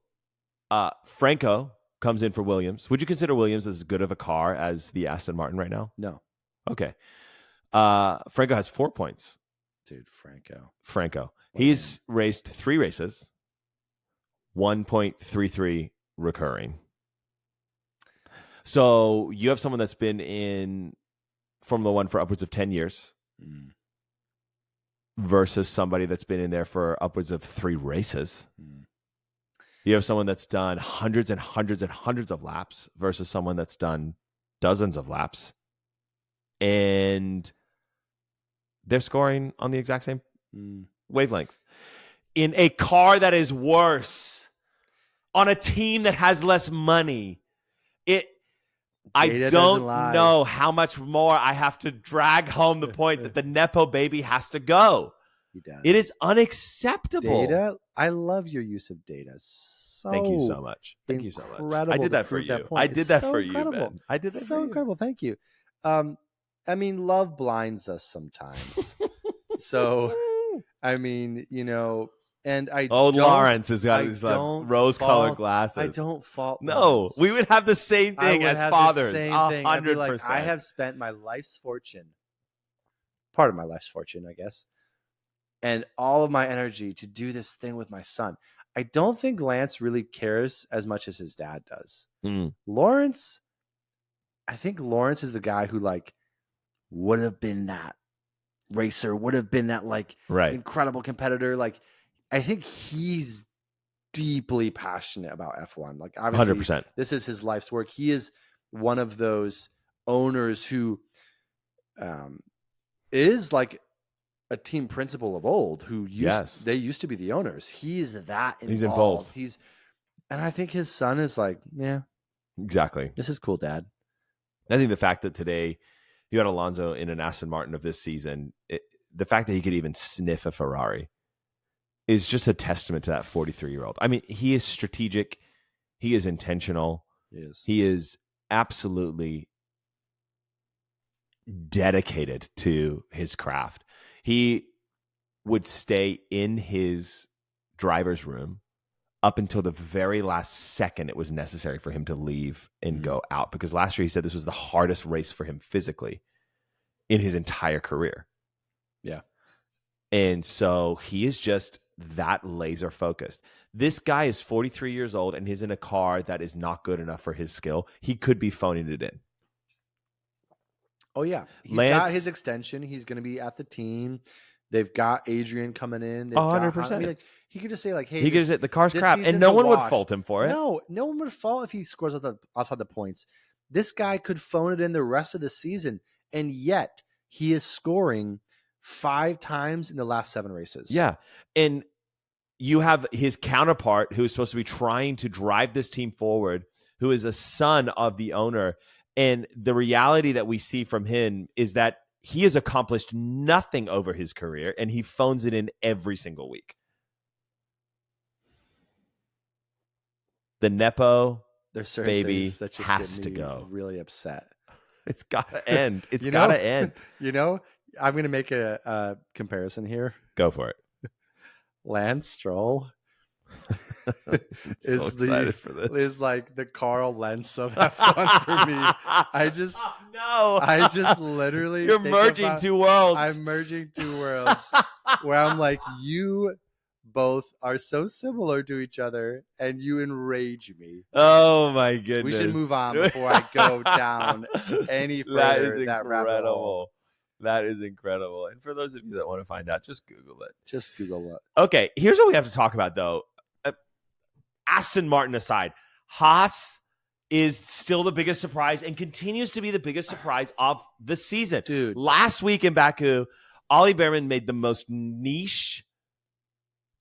Franco comes in for Williams. Would you consider Williams as good of a car as the Aston Martin right now? No. Okay. Franco has 4 points. Dude, Franco. He's raced 3 races, 1.33 recurring. So you have someone that's been in Formula One for upwards of 10 years versus somebody that's been in there for upwards of 3 races. You have someone that's done hundreds and hundreds and hundreds of laps versus someone that's done dozens of laps. And they're scoring on the exact same wavelength. In a car that is worse, on a team that has less money, I don't know how much more I have to drag home the point that the Nepo baby has to go. He does. It is unacceptable. Data. I love your use of data. Thank you so much. Thank you so much. I did that for you. I did that for you, Ben. I did that for you. So incredible. Thank you. I mean, love blinds us sometimes. So, I mean, and Lawrence has got his rose-colored glasses. I don't fault. No, Lawrence. we would have the same thing as fathers. 100%. Like, I have spent my life's fortune, part of my life's fortune, I guess, and all of my energy to do this thing with my son. I don't think Lance really cares as much as his dad does. Lawrence, I think Lawrence is the guy who would have been that racer, would have been that incredible competitor. I think he's deeply passionate about F1. Obviously, 100%. This is his life's work. He is one of those owners who is like a team principal of old who they used to be the owners. He's that involved. He's involved. And I think his son is like, yeah, exactly. This is cool, Dad. I think the fact that today you had Alonso in an Aston Martin of this season, the fact that he could even sniff a Ferrari is just a testament to that 43-year-old. I mean, he is strategic. He is intentional. He is absolutely dedicated to his craft. He would stay in his driver's room up until the very last second it was necessary for him to leave and go out. Because last year he said this was the hardest race for him physically in his entire career. Yeah. And so he is just that laser focused. This guy is 43 years old and he's in a car that is not good enough for his skill. He could be phoning it in. Oh, yeah. He's got his extension. He's going to be at the team. They've got Adrian coming in. 100%. I mean, he could just say, hey, he could say the car's crap, and no one would fault him for it. No one would fault if he scores outside the points. This guy could phone it in the rest of the season, and yet he is scoring 5 times in the last 7 races. Yeah, and you have his counterpart who is supposed to be trying to drive this team forward, who is a son of the owner. And the reality that we see from him is that he has accomplished nothing over his career, and he phones it in every single week. The Nepo baby that just has get to me go. Really upset. It's got to end. It's got to end. I'm going to make a comparison here. Go for it. Lance Stroll is like the Carl Lentz of F1 for me. I just literally You're merging 2 worlds. I'm merging 2 worlds where I'm like, you both are so similar to each other and you enrage me. Oh my goodness. We should move on before I go down any further. That is that rabbit hole. That is incredible. And for those of you that want to find out, just Google it. Just Google it. Okay, here's what we have to talk about, though. Aston Martin aside, Haas is still the biggest surprise and continues to be the biggest surprise of the season. Dude. Last week in Baku, Ollie Behrman made the most niche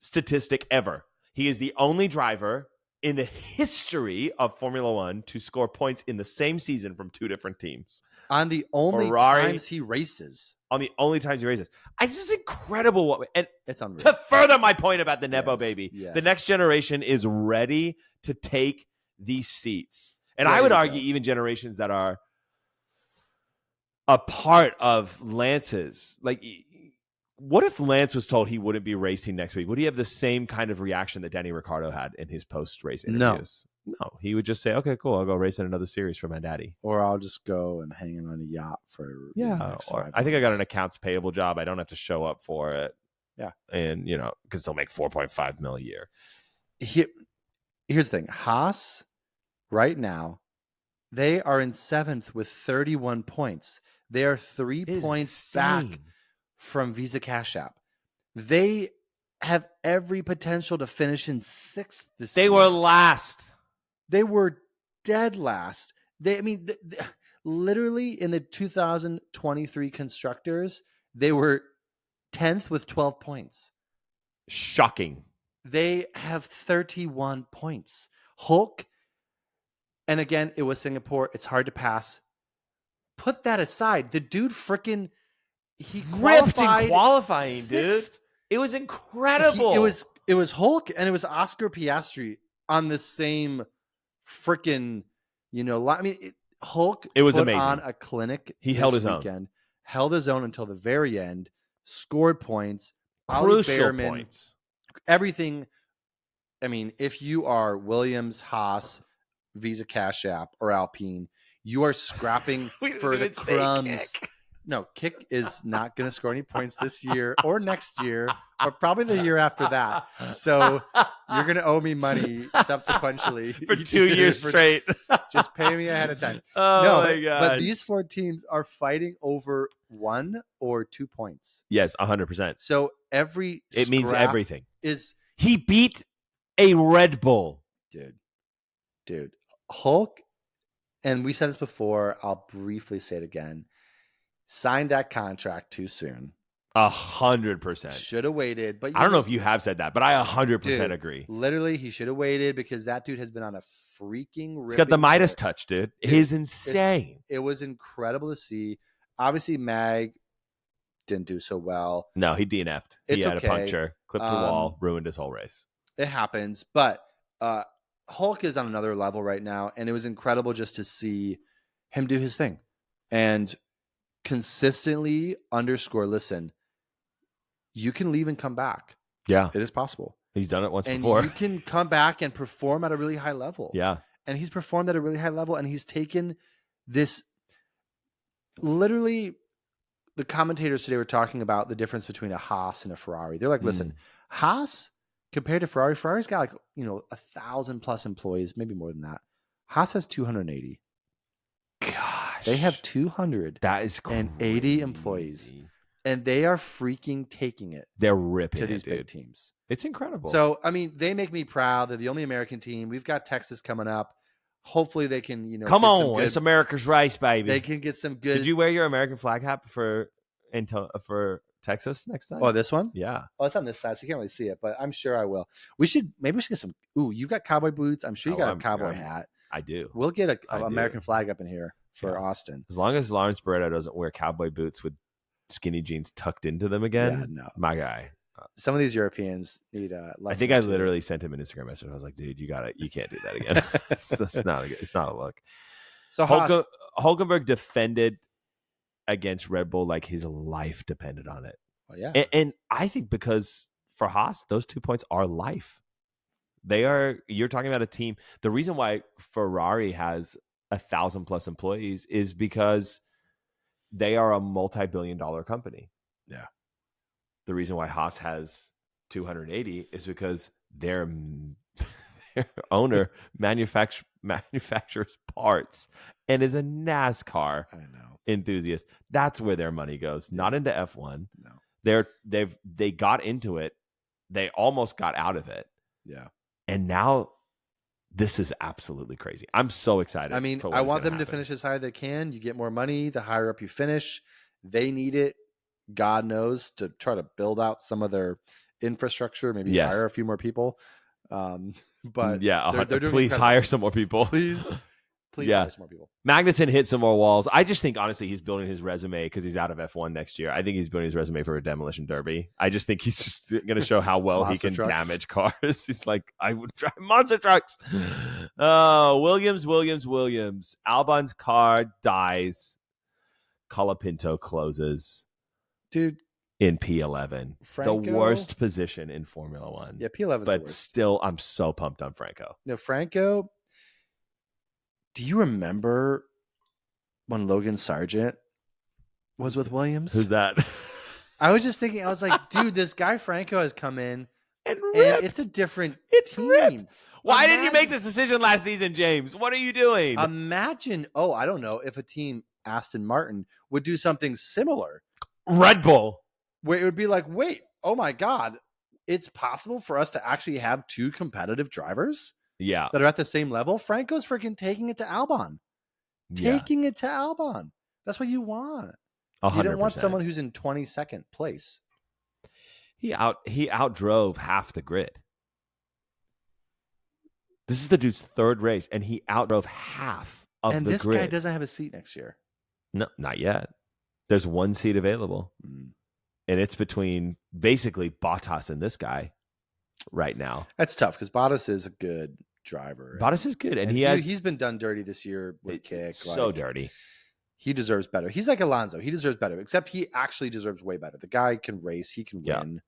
statistic ever. He is the only driver in the history of Formula One to score points in the same season from 2 different teams. On the only times he races. It's just incredible. It's unreal. To further my point about the Nepo baby, the next generation is ready to take these seats. And I would argue even generations that are a part of Lance's. What if Lance was told he wouldn't be racing next week? Would he have the same kind of reaction that Danny Ricciardo had in his post-race interviews? No. He would just say, okay, cool. I'll go race in another series for my daddy. Or I'll just go and hang on a yacht for Or I think I got an accounts payable job. I don't have to show up for it. Yeah. And, because they'll make $4.5 million a year. Here's the thing. Haas, right now, they are in 7th with 31 points. They are 3 points back from Visa Cash App. They have every potential to finish in 6th this year. They were last. They were dead last. Literally in the 2023 constructors, they were 10th with 12 points. Shocking. They have 31 points. Hulk, and again, it was Singapore. It's hard to pass. Put that aside. The dude he ripped in qualifying, dude. It was incredible. It was Hulk and it was Oscar Piastri on the same freaking, Hulk. It was put amazing. On a clinic. He held his own. Held his own until the very end. Scored points. Crucial points. Everything. If you are Williams, Haas, Visa Cash App, or Alpine, you are scrapping for the crumbs. No, Kick is not going to score any points this year or next year, or probably the year after that. So you're going to owe me money subsequently for 2 years straight. Just pay me ahead of time. Oh my God. But these 4 teams are fighting over 1 or 2 points. Yes, 100%. So it means everything. He beat a Red Bull. Dude. Hulk, and we said this before, I'll briefly say it again. Signed that contract too soon. 100%. Should have waited. But I don't know if you have said that, but I 100% agree. Literally, he should have waited because that dude has been on a freaking He's got the Midas touch, dude. It is insane. It was incredible to see. Obviously, Mag didn't do so well. No, he DNF'd. He had a puncture, clipped the wall, ruined his whole race. It happens. But Hulk is on another level right now, and it was incredible just to see him do his thing. And consistently listen, you can leave and come back. Yeah. It is possible. He's done it once before. You can come back and perform at a really high level. Yeah. And he's performed at a really high level, and he's taken this. Literally, the commentators today were talking about the difference between a Haas and a Ferrari. They're like, listen, Haas compared to Ferrari's got 1,000 plus employees, maybe more than that. Haas has 280. Gosh. They have 200. That is crazy. And 80 employees. And they are freaking taking it. They're ripping to these dude. Big teams. It's incredible. So, they make me proud. They're the only American team. We've got Texas coming up. Hopefully they can, come on. It's America's race, baby. They can get some good. Did you wear your American flag hat for Texas next time? Oh, this one? Yeah. Oh, it's on this side, so you can't really see it, but I'm sure I will. Maybe we should get some. Ooh, you've got cowboy boots. I'm sure you got a cowboy hat. I do. We'll get an American flag up in here for Austin. As long as Lawrence Barretto doesn't wear cowboy boots with skinny jeans tucked into them again. Yeah, no. My guy. Some of these Europeans need I think I literally sent him an Instagram message. I was like, dude, you can't do that again. It's not a look. So Hulkenberg defended against Red Bull like his life depended on it. Well, yeah. And I think because for Haas, those 2 points are life. You're talking about a team. The reason why Ferrari has 1,000 plus employees is because they are a multi-billion-dollar company. Yeah. The reason why Haas has 280 is because their owner manufactures parts and is a NASCAR enthusiast. That's where their money goes, not into F1. No. They got into it. They almost got out of it. Yeah. And now this is absolutely crazy. I'm so excited. I want them to finish as high as they can. You get more money, the higher up you finish. They need it, God knows, to try to build out some of their infrastructure, maybe hire a few more people. But yeah, they're please hire some more people. Please hire some more people. Magnussen hit some more walls. I just think, honestly, he's building his resume because he's out of F1 next year. I think he's building his resume for a demolition derby. I just think he's just going to show how well he can damage cars. He's like, I would drive monster trucks. Williams. Albon's car dies. Colapinto closes. Dude, in P11. Franco, the worst position in Formula One. Yeah, P11 is the but worst. still, I'm so pumped on Franco. No, Franco. Do you remember when Logan Sargent was with Williams? Who's that? I was just thinking, I was like, dude, this guy Franco has come in and it's a different team. Ripped. Why didn't you make this decision last season, James? What are you doing? Imagine, I don't know, if a team, Aston Martin, would do something similar. Red Bull. Where it would be like, wait, oh my God, it's possible for us to actually have two competitive drivers that are at the same level? Franco's freaking taking it to Albon. Taking it to Albon. That's what you want. 100%. You don't want someone who's in 22nd place. He outdrove half the grid. This is the dude's third race, and he outdrove half of the grid. And this guy doesn't have a seat next year. No, not yet. There's one seat available. And it's between basically Bottas and this guy right now. That's tough because Bottas is a good driver. Bottas is good. And he's been done dirty this year with kick. So dirty. He deserves better. He's like Alonso. He deserves better, except he actually deserves way better. The guy can race. He can win.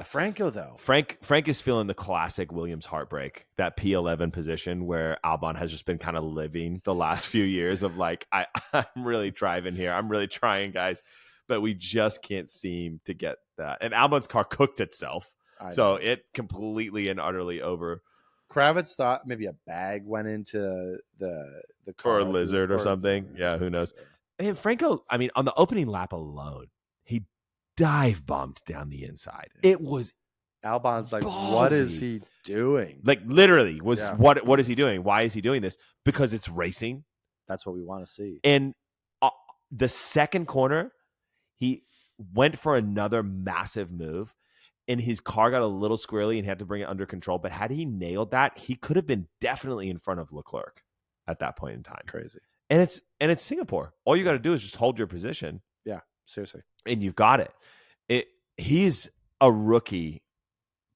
Franco, though. Frank is feeling the classic Williams heartbreak, that P11 position where Albon has just been kind of living the last few years of like, I'm really driving here. I'm really trying, guys. But we just can't seem to get that. And Albon's car cooked itself. So it completely and utterly over. Kravitz thought maybe a bag went into the car. Or a lizard or something. Yeah, who knows? And Franco, I mean, on the opening lap alone, he dive bombed down the inside. It was Albon's like, ballsy. What is he doing? Like literally what is he doing? Why is he doing this? Because it's racing. That's what we want to see. And the second corner, he went for another massive move, and his car got a little squirrely and had to bring it under control. But had he nailed that, he could have been definitely in front of Leclerc at that point in time. Crazy. And it's Singapore. All you got to do is just hold your position. Yeah, seriously. And you've got it. He's a rookie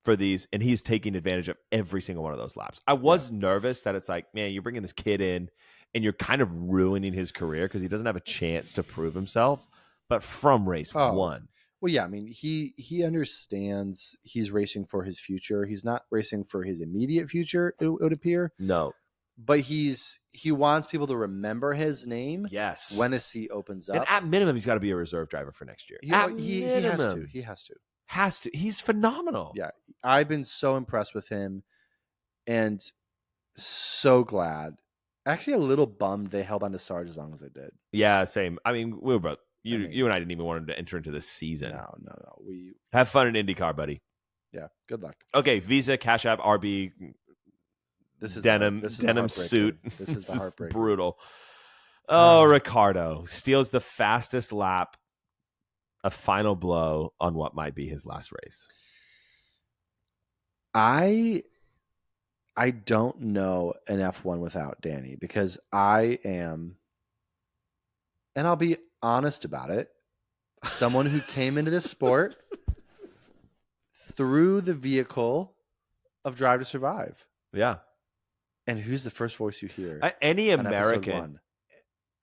for these, and he's taking advantage of every single one of those laps. I was nervous that it's like, man, you're bringing this kid in, and you're kind of ruining his career because he doesn't have a chance to prove himself. But from race one. Well, yeah, I mean, he understands he's racing for his future. He's not racing for his immediate future, it would appear. No. But he wants people to remember his name. Yes. When his seat opens up. And at minimum, he's got to be a reserve driver for next year. He has to. He has to. He's phenomenal. Yeah. I've been so impressed with him and so glad. Actually, a little bummed they held on to Sarge as long as they did. Yeah, same. I mean, we were both. You and I didn't even want him to enter into this season. No. We have fun in IndyCar, buddy. Yeah. Good luck. Okay. Visa, Cash App, RB. This is denim suit. This is the heartbreaker. Brutal. Oh, Ricciardo steals the fastest lap. A final blow on what might be his last race. I don't know an F1 without Danny because I am, and I'll be honest about it, someone who came into this sport through the vehicle of Drive to Survive. Yeah. And who's the first voice you hear? Any American.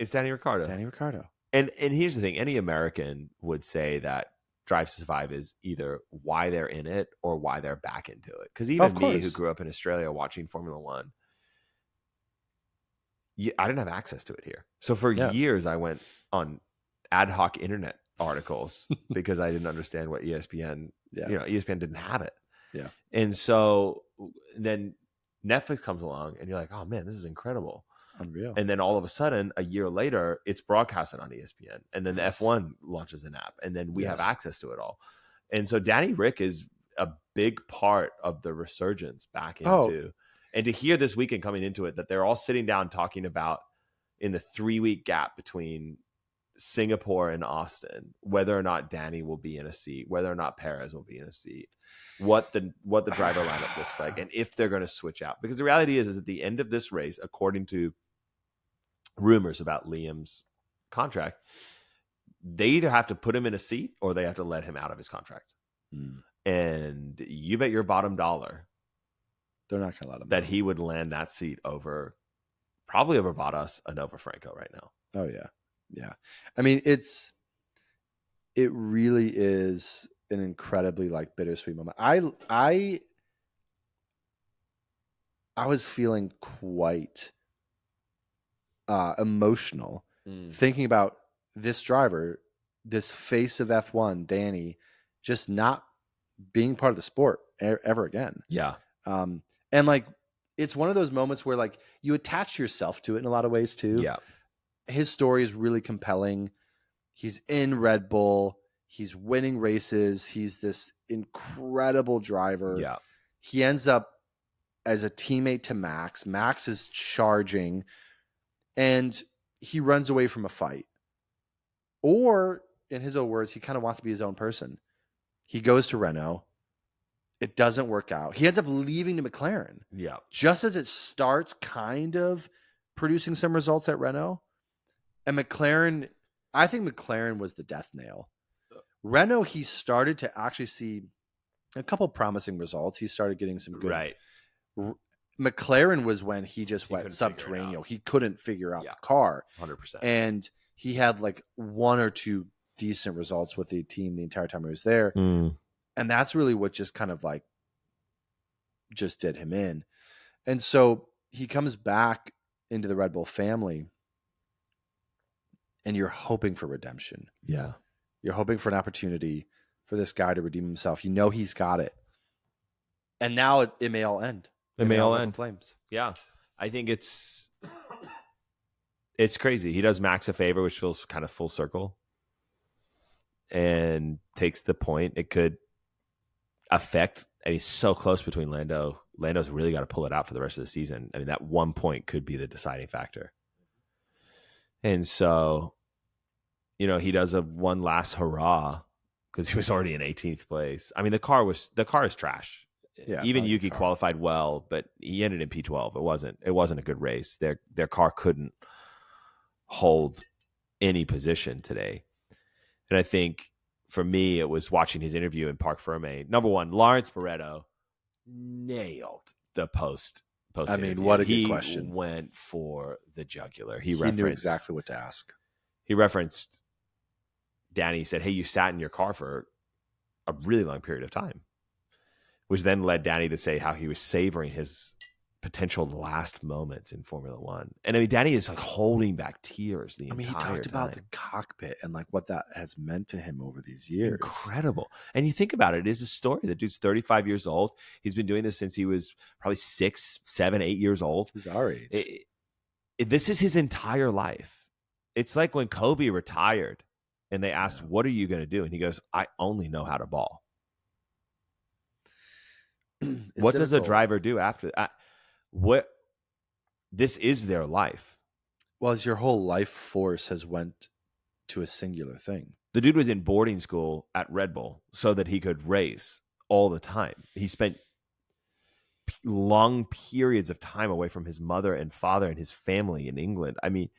It's Danny Ricciardo. Danny Ricciardo. And here's the thing. Any American would say that Drive to Survive is either why they're in it or why they're back into it. Because even me, who grew up in Australia watching Formula One, I didn't have access to it here. So for years, I went on ad hoc internet articles because I didn't understand what ESPN, ESPN didn't have it. Yeah. And so then Netflix comes along and you're like, oh man, this is incredible. Unreal. And then all of a sudden, a year later, it's broadcasted on ESPN. And then the F1 launches an app. And then we have access to it all. And so Danny Rick is a big part of the resurgence back into. And to hear this weekend coming into it, that they're all sitting down talking about in the 3-week gap between Singapore and Austin, whether or not Danny will be in a seat, whether or not Perez will be in a seat, what the driver lineup looks like, and if they're going to switch out. Because the reality is at the end of this race, according to rumors about Liam's contract, they either have to put him in a seat or they have to let him out of his contract. And you bet your bottom dollar they're not going to let him that he would land that seat probably over Bottas and over Franco right now. Oh yeah. Yeah. I mean, it's it really is an incredibly like bittersweet moment. I was feeling quite emotional thinking about this driver, this face of F1, Danny, just not being part of the sport ever again. Yeah. And like, it's one of those moments where like you attach yourself to it in a lot of ways too. Yeah. His story is really compelling. He's in Red Bull. He's winning races. He's this incredible driver. Yeah. He ends up as a teammate to Max. Max is charging and he runs away from a fight. Or in his own words, he kind of wants to be his own person. He goes to Renault. It doesn't work out. He ends up leaving to McLaren. Yeah. Just as it starts kind of producing some results at Renault. And McLaren, I think McLaren was the death nail. Renault, he started to actually see a couple promising results. He started getting some good. Right. McLaren was when he just went couldn't figure it subterranean. out. He couldn't figure out Yeah. the car. 100%. And he had like one or two decent results with the team the entire time he was there. And that's really what just kind of like just did him in. And so he comes back into the Red Bull family and you're hoping for redemption. Yeah. You're hoping for an opportunity for this guy to redeem himself. You know he's got it. And now it may all end. It may all end. In flames. Yeah. I think it's crazy. He does Max a favor, which feels kind of full circle, and takes the point. It could affect, and he's so close between Lando. Lando's really got to pull it out for the rest of the season. I mean, that 1 point could be the deciding factor. And so, he does a one last hurrah because he was already in 18th place. I mean, the car is trash. Yeah, even Yuki qualified well, but he ended in P12. It wasn't a good race. Their car couldn't hold any position today. And I think for me, it was watching his interview in Parc Ferme. Number one, Lawrence Barretto nailed the post. I mean, what a good question. He went for the jugular. He knew exactly what to ask. He referenced Danny. He said, "Hey, you sat in your car for a really long period of time," which then led Danny to say how he was savoring his potential last moments in Formula One. And I mean, Danny is like holding back tears the entire time. He talked about the cockpit and like what that has meant to him over these years. Incredible. And you think about it, it is a story. The dude's 35 years old. He's been doing this since he was probably 6, 7, 8 years old. He's our age. This is his entire life. It's like when Kobe retired and they asked, "What are you going to do?" And he goes, "I only know how to ball." What does a driver do after that? This is their life. Well, as your whole life force has went to a singular thing. The dude was in boarding school at Red Bull so that he could race all the time. He spent long periods of time away from his mother and father and his family in England. I mean,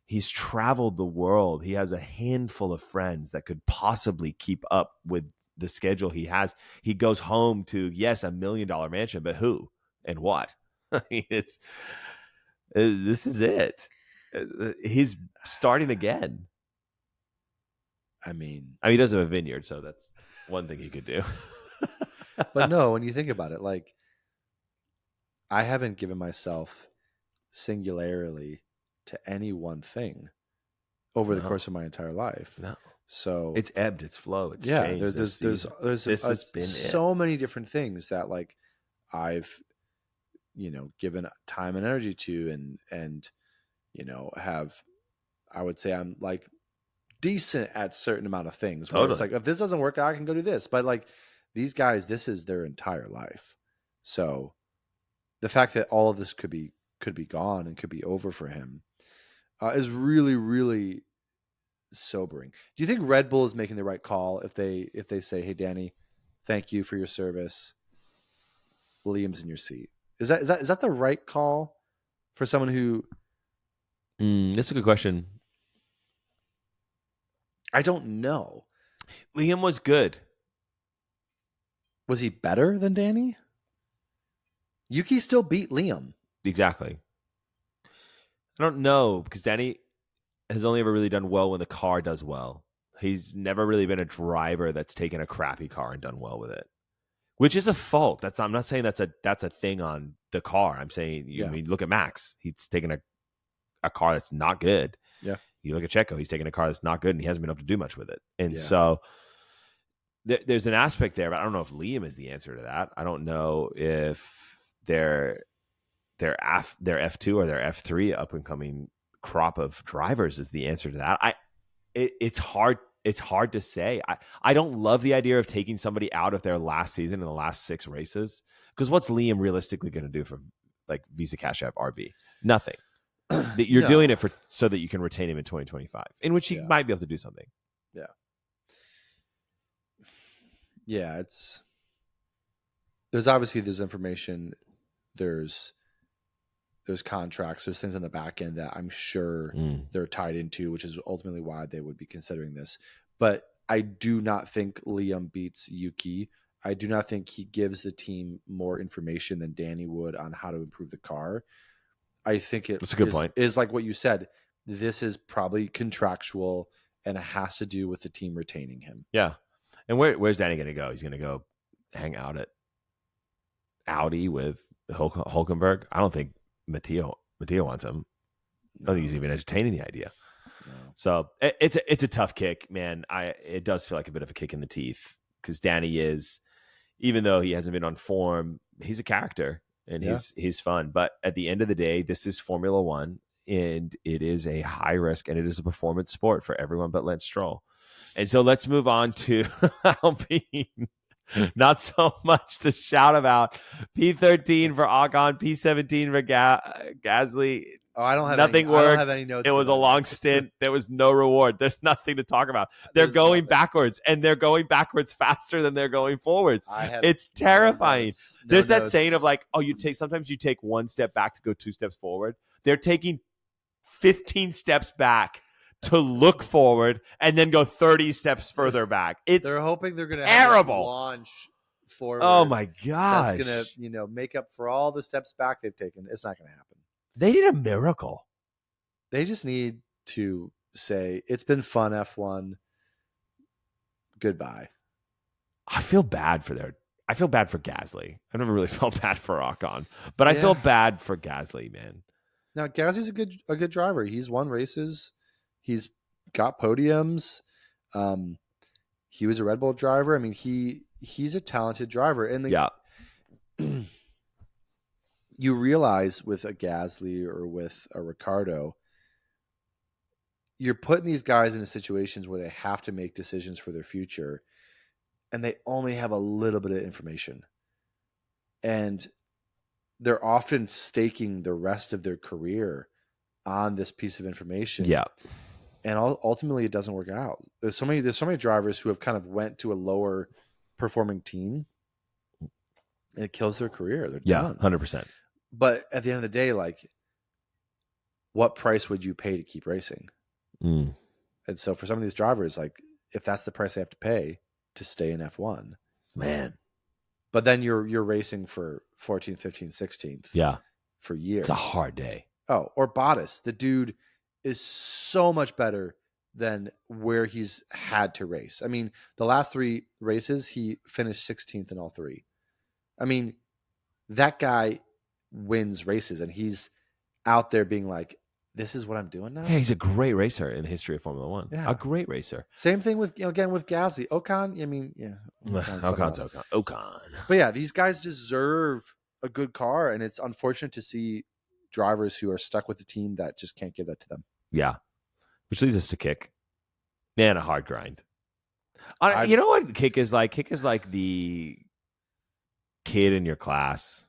he's traveled the world. He has a handful of friends that could possibly keep up with the schedule he has. He goes home to, yes, $1 million mansion, but who and what? I mean, this is it. He's starting again. I mean, he does have a vineyard, so that's one thing he could do. But no, when you think about it, like, I haven't given myself singularly to any one thing over the course of my entire life. No. So it's ebbed, it's flowed, it's changed. There's so many different things that like I've given time and energy to and have, I would say I'm like decent at certain amount of things. Where it's like, if this doesn't work out, I can go do this. But like these guys, this is their entire life. So the fact that all of this could be gone and could be over for him is really, really sobering. Do you think Red Bull is making the right call if they say, "Hey, Danny, thank you for your service. Liam's in your seat"? Is that the right call for someone who? That's a good question. I don't know. Liam was good. Was he better than Danny? Yuki still beat Liam. Exactly. I don't know, because Danny has only ever really done well when the car does well. He's never really been a driver that's taken a crappy car and done well with it, which is a fault. I'm not saying that's a thing on the car. I'm saying I mean, look at Max. He's taken a car that's not good. Yeah. You look at Checo. He's taken a car that's not good, and he hasn't been able to do much with it. And so there's an aspect there, but I don't know if Liam is the answer to that. I don't know if their F2 or their F3 up and coming crop of drivers is the answer to that. It's hard to say. I don't love the idea of taking somebody out of their last season in the last 6 races, because what's Liam realistically going to do for like Visa Cash App RB? Nothing. You're doing it so that you can retain him in 2025, in which he might be able to do something. Yeah, there's information, there's contracts, there's things on the back end that I'm sure they're tied into, which is ultimately why they would be considering this. But I do not think Liam beats Yuki. I do not think he gives the team more information than Danny would on how to improve the car. I think that's a good point. Is like what you said. This is probably contractual, and it has to do with the team retaining him. Yeah. And where's Danny going to go? He's going to go hang out at Audi with Hulkenberg. I don't think Matteo wants him. I don't think he's even entertaining the idea. No. So it's a tough kick, man. It does feel like a bit of a kick in the teeth, because Danny is, even though he hasn't been on form, he's a character and he's fun. But at the end of the day, this is Formula One, and it is a high risk, and it is a performance sport for everyone but Lance Stroll. And so let's move on to Alpine. Not so much to shout about. P13 for Ocon, P17 for Gasly. Oh, I don't have nothing worked. I don't have any notes. It was a long stint. There was no reward. There's nothing to talk about. They're going backwards, and they're going backwards faster than they're going forwards. It's terrifying. There's that saying of like, oh, sometimes you take one step back to go 2 steps forward. They're taking 15 steps back to look forward and then go 30 steps further back. They're hoping they're going to have launch forward. Oh my gosh. That's going to, make up for all the steps back they've taken. It's not going to happen. They need a miracle. They just need to say, it's been fun, F1. Goodbye. I feel bad for Gasly. I never really felt bad for Ocon, but I feel bad for Gasly, man. Now, Gasly's a good driver. He's won races. He's got podiums. He was a Red Bull driver. I mean, he's a talented driver. And you realize with a Gasly or with a Ricciardo, you're putting these guys into situations where they have to make decisions for their future, and they only have a little bit of information. And they're often staking the rest of their career on this piece of information. Yeah. And ultimately, it doesn't work out. There's so many drivers who have kind of went to a lower performing team, and it kills their career. They're done. 100%. But at the end of the day, like, what price would you pay to keep racing? And so for some of these drivers, like, if that's the price they have to pay to stay in F1, man. But then you're racing for 14th, 15th, 16th. Yeah. For years. It's a hard day. Oh, or Bottas. The dude is so much better than where he's had to race. I mean, the last 3 races, he finished 16th in all 3. I mean, that guy wins races, and he's out there being like, this is what I'm doing now? Yeah, he's a great racer in the history of Formula One. Yeah. A great racer. Same thing with, again, with Gasly. Ocon, I mean, yeah. Ocon's Ocon. But yeah, these guys deserve a good car, and it's unfortunate to see drivers who are stuck with the team that just can't give that to them. Yeah. Which leads us to Kick. Man, a hard grind. You know what Kick is like? Kick is like the kid in your class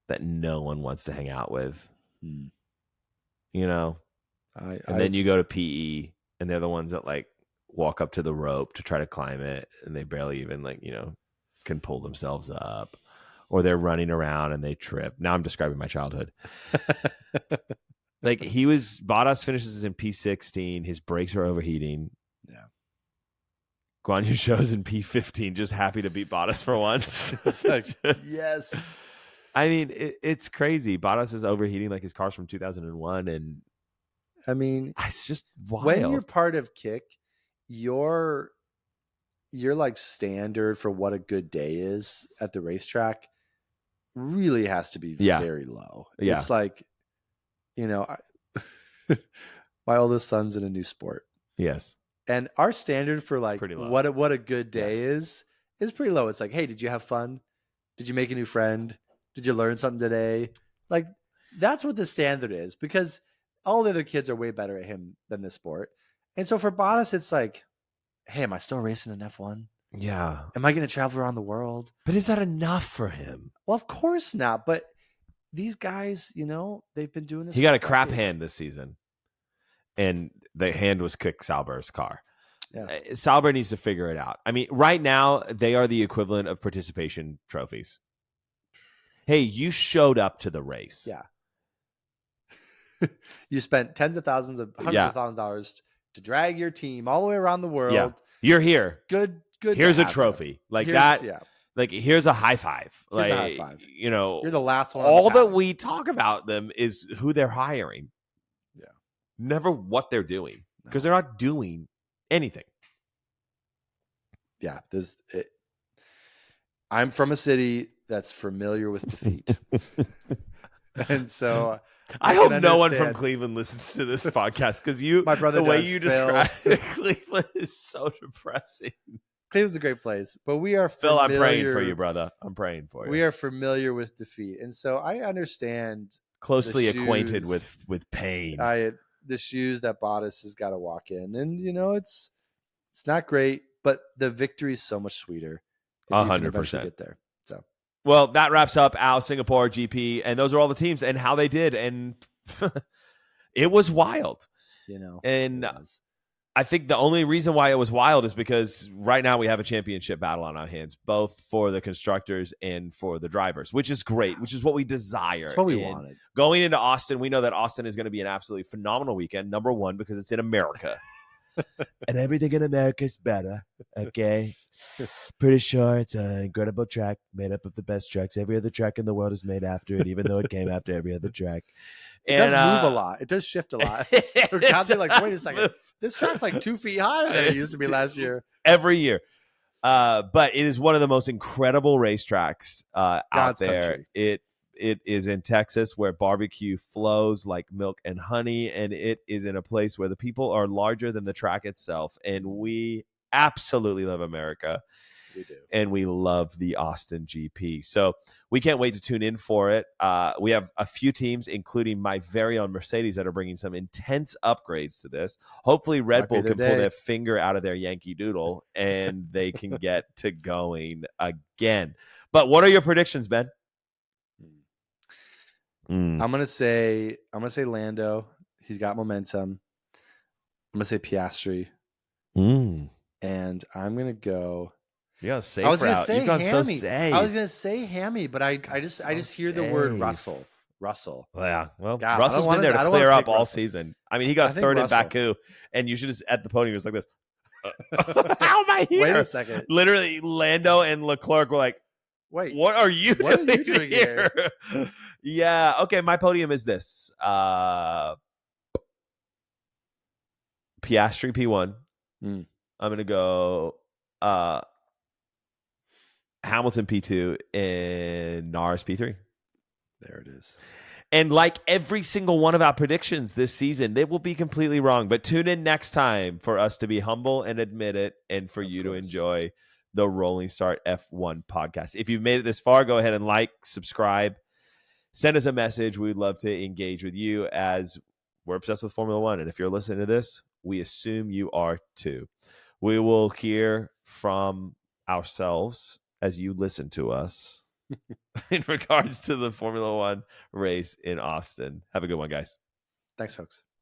that no one wants to hang out with. You know? And then you go to PE, and they're the ones that like walk up to the rope to try to climb it, and they barely even can pull themselves up. Or they're running around and they trip. Now I'm describing my childhood. Bottas finishes in P16. His brakes are overheating. Yeah. Guan Yu Zhou's in P15, just happy to beat Bottas for once. Yes. I mean, it's crazy. Bottas is overheating like his car's from 2001. And I mean, it's just wild. When you're part of Kick, your like standard for what a good day is at the racetrack really has to be very low. Yeah. It's like, my oldest son's in a new sport. Yes. And our standard for like what a good day is pretty low. It's like, hey, did you have fun? Did you make a new friend? Did you learn something today? Like, that's what the standard is, because all the other kids are way better at him than this sport. And so for Bottas, it's like, hey, am I still racing an F1? Yeah. Am I going to travel around the world? But is that enough for him? Well, of course not. But these guys, they've been doing this. He got a crap hand this season. And the hand was Kick Sauber's car. Yeah. Sauber needs to figure it out. I mean, right now, they are the equivalent of participation trophies. Hey, you showed up to the race. Yeah. You spent tens of thousands of hundreds of thousands of dollars to drag your team all the way around the world. Yeah. You're here. Good. Here's a trophy. Like that. Yeah. Like, here's a high five. Like, a high five. You're the last one. All that we talk about them is who they're hiring. Yeah. Never what they're doing, because they're not doing anything. Yeah. I'm from a city that's familiar with defeat. And so I hope no one from Cleveland listens to this podcast, because my brother, the way you describe Cleveland is so depressing. Cleveland's a great place, but we are Phil, I'm praying for you, brother. I'm praying for you. We are familiar with defeat. And so I understand, closely acquainted with pain. The shoes that Bottas has got to walk in. And, it's not great, but the victory is so much sweeter. 100%. Get there. So, well, that wraps up our Singapore GP, and those are all the teams and how they did. And it was wild. And I think the only reason why it was wild is because right now we have a championship battle on our hands, both for the constructors and for the drivers, which is great, which is what we desire. That's what we wanted. Going into Austin, we know that Austin is going to be an absolutely phenomenal weekend. Number one, because it's in America. And everything in America is better. Okay. Pretty sure it's an incredible track made up of the best tracks. Every other track in the world is made after it, even though it came after every other track. It does move a lot. It does shift a lot. We're constantly like, wait a second. This track's like 2 feet higher than it used to be last year. Every year. But it is one of the most incredible racetracks out there. Country. It is in Texas, where barbecue flows like milk and honey, and it is in a place where the people are larger than the track itself. And we absolutely love America. We do. And we love the Austin GP. So we can't wait to tune in for it. We have a few teams, including my very own Mercedes, that are bringing some intense upgrades to this. Hopefully Red Bull can pull their finger out of their Yankee Doodle and they can get to going again. But what are your predictions, Ben? I'm gonna say Lando. He's got momentum. I'm gonna say Piastri. And I'm gonna go. Yeah, safe route. You've gone so safe. I was gonna say Hammy, but I just hear the word Russell. Well, yeah. Well, God, Russell's been there to clear up all season. I mean, he got third in Baku, and you should just at the podium was like this. How am I here? Wait a second. Literally, Lando and Leclerc were like, "Wait, what are you doing here?" Yeah. Okay. My podium is this: Piastri P1. I'm gonna go Hamilton P2 and Norris P3. There it is. And like every single one of our predictions this season, they will be completely wrong. But tune in next time for us to be humble and admit it, and for you to enjoy the Rolling Start F1 podcast. If you've made it this far, go ahead and like, subscribe, send us a message. We'd love to engage with you, as we're obsessed with Formula One. And if you're listening to this, we assume you are too. We will hear from ourselves as you listen to us in regards to the Formula One race in Austin. Have a good one, guys. Thanks, folks.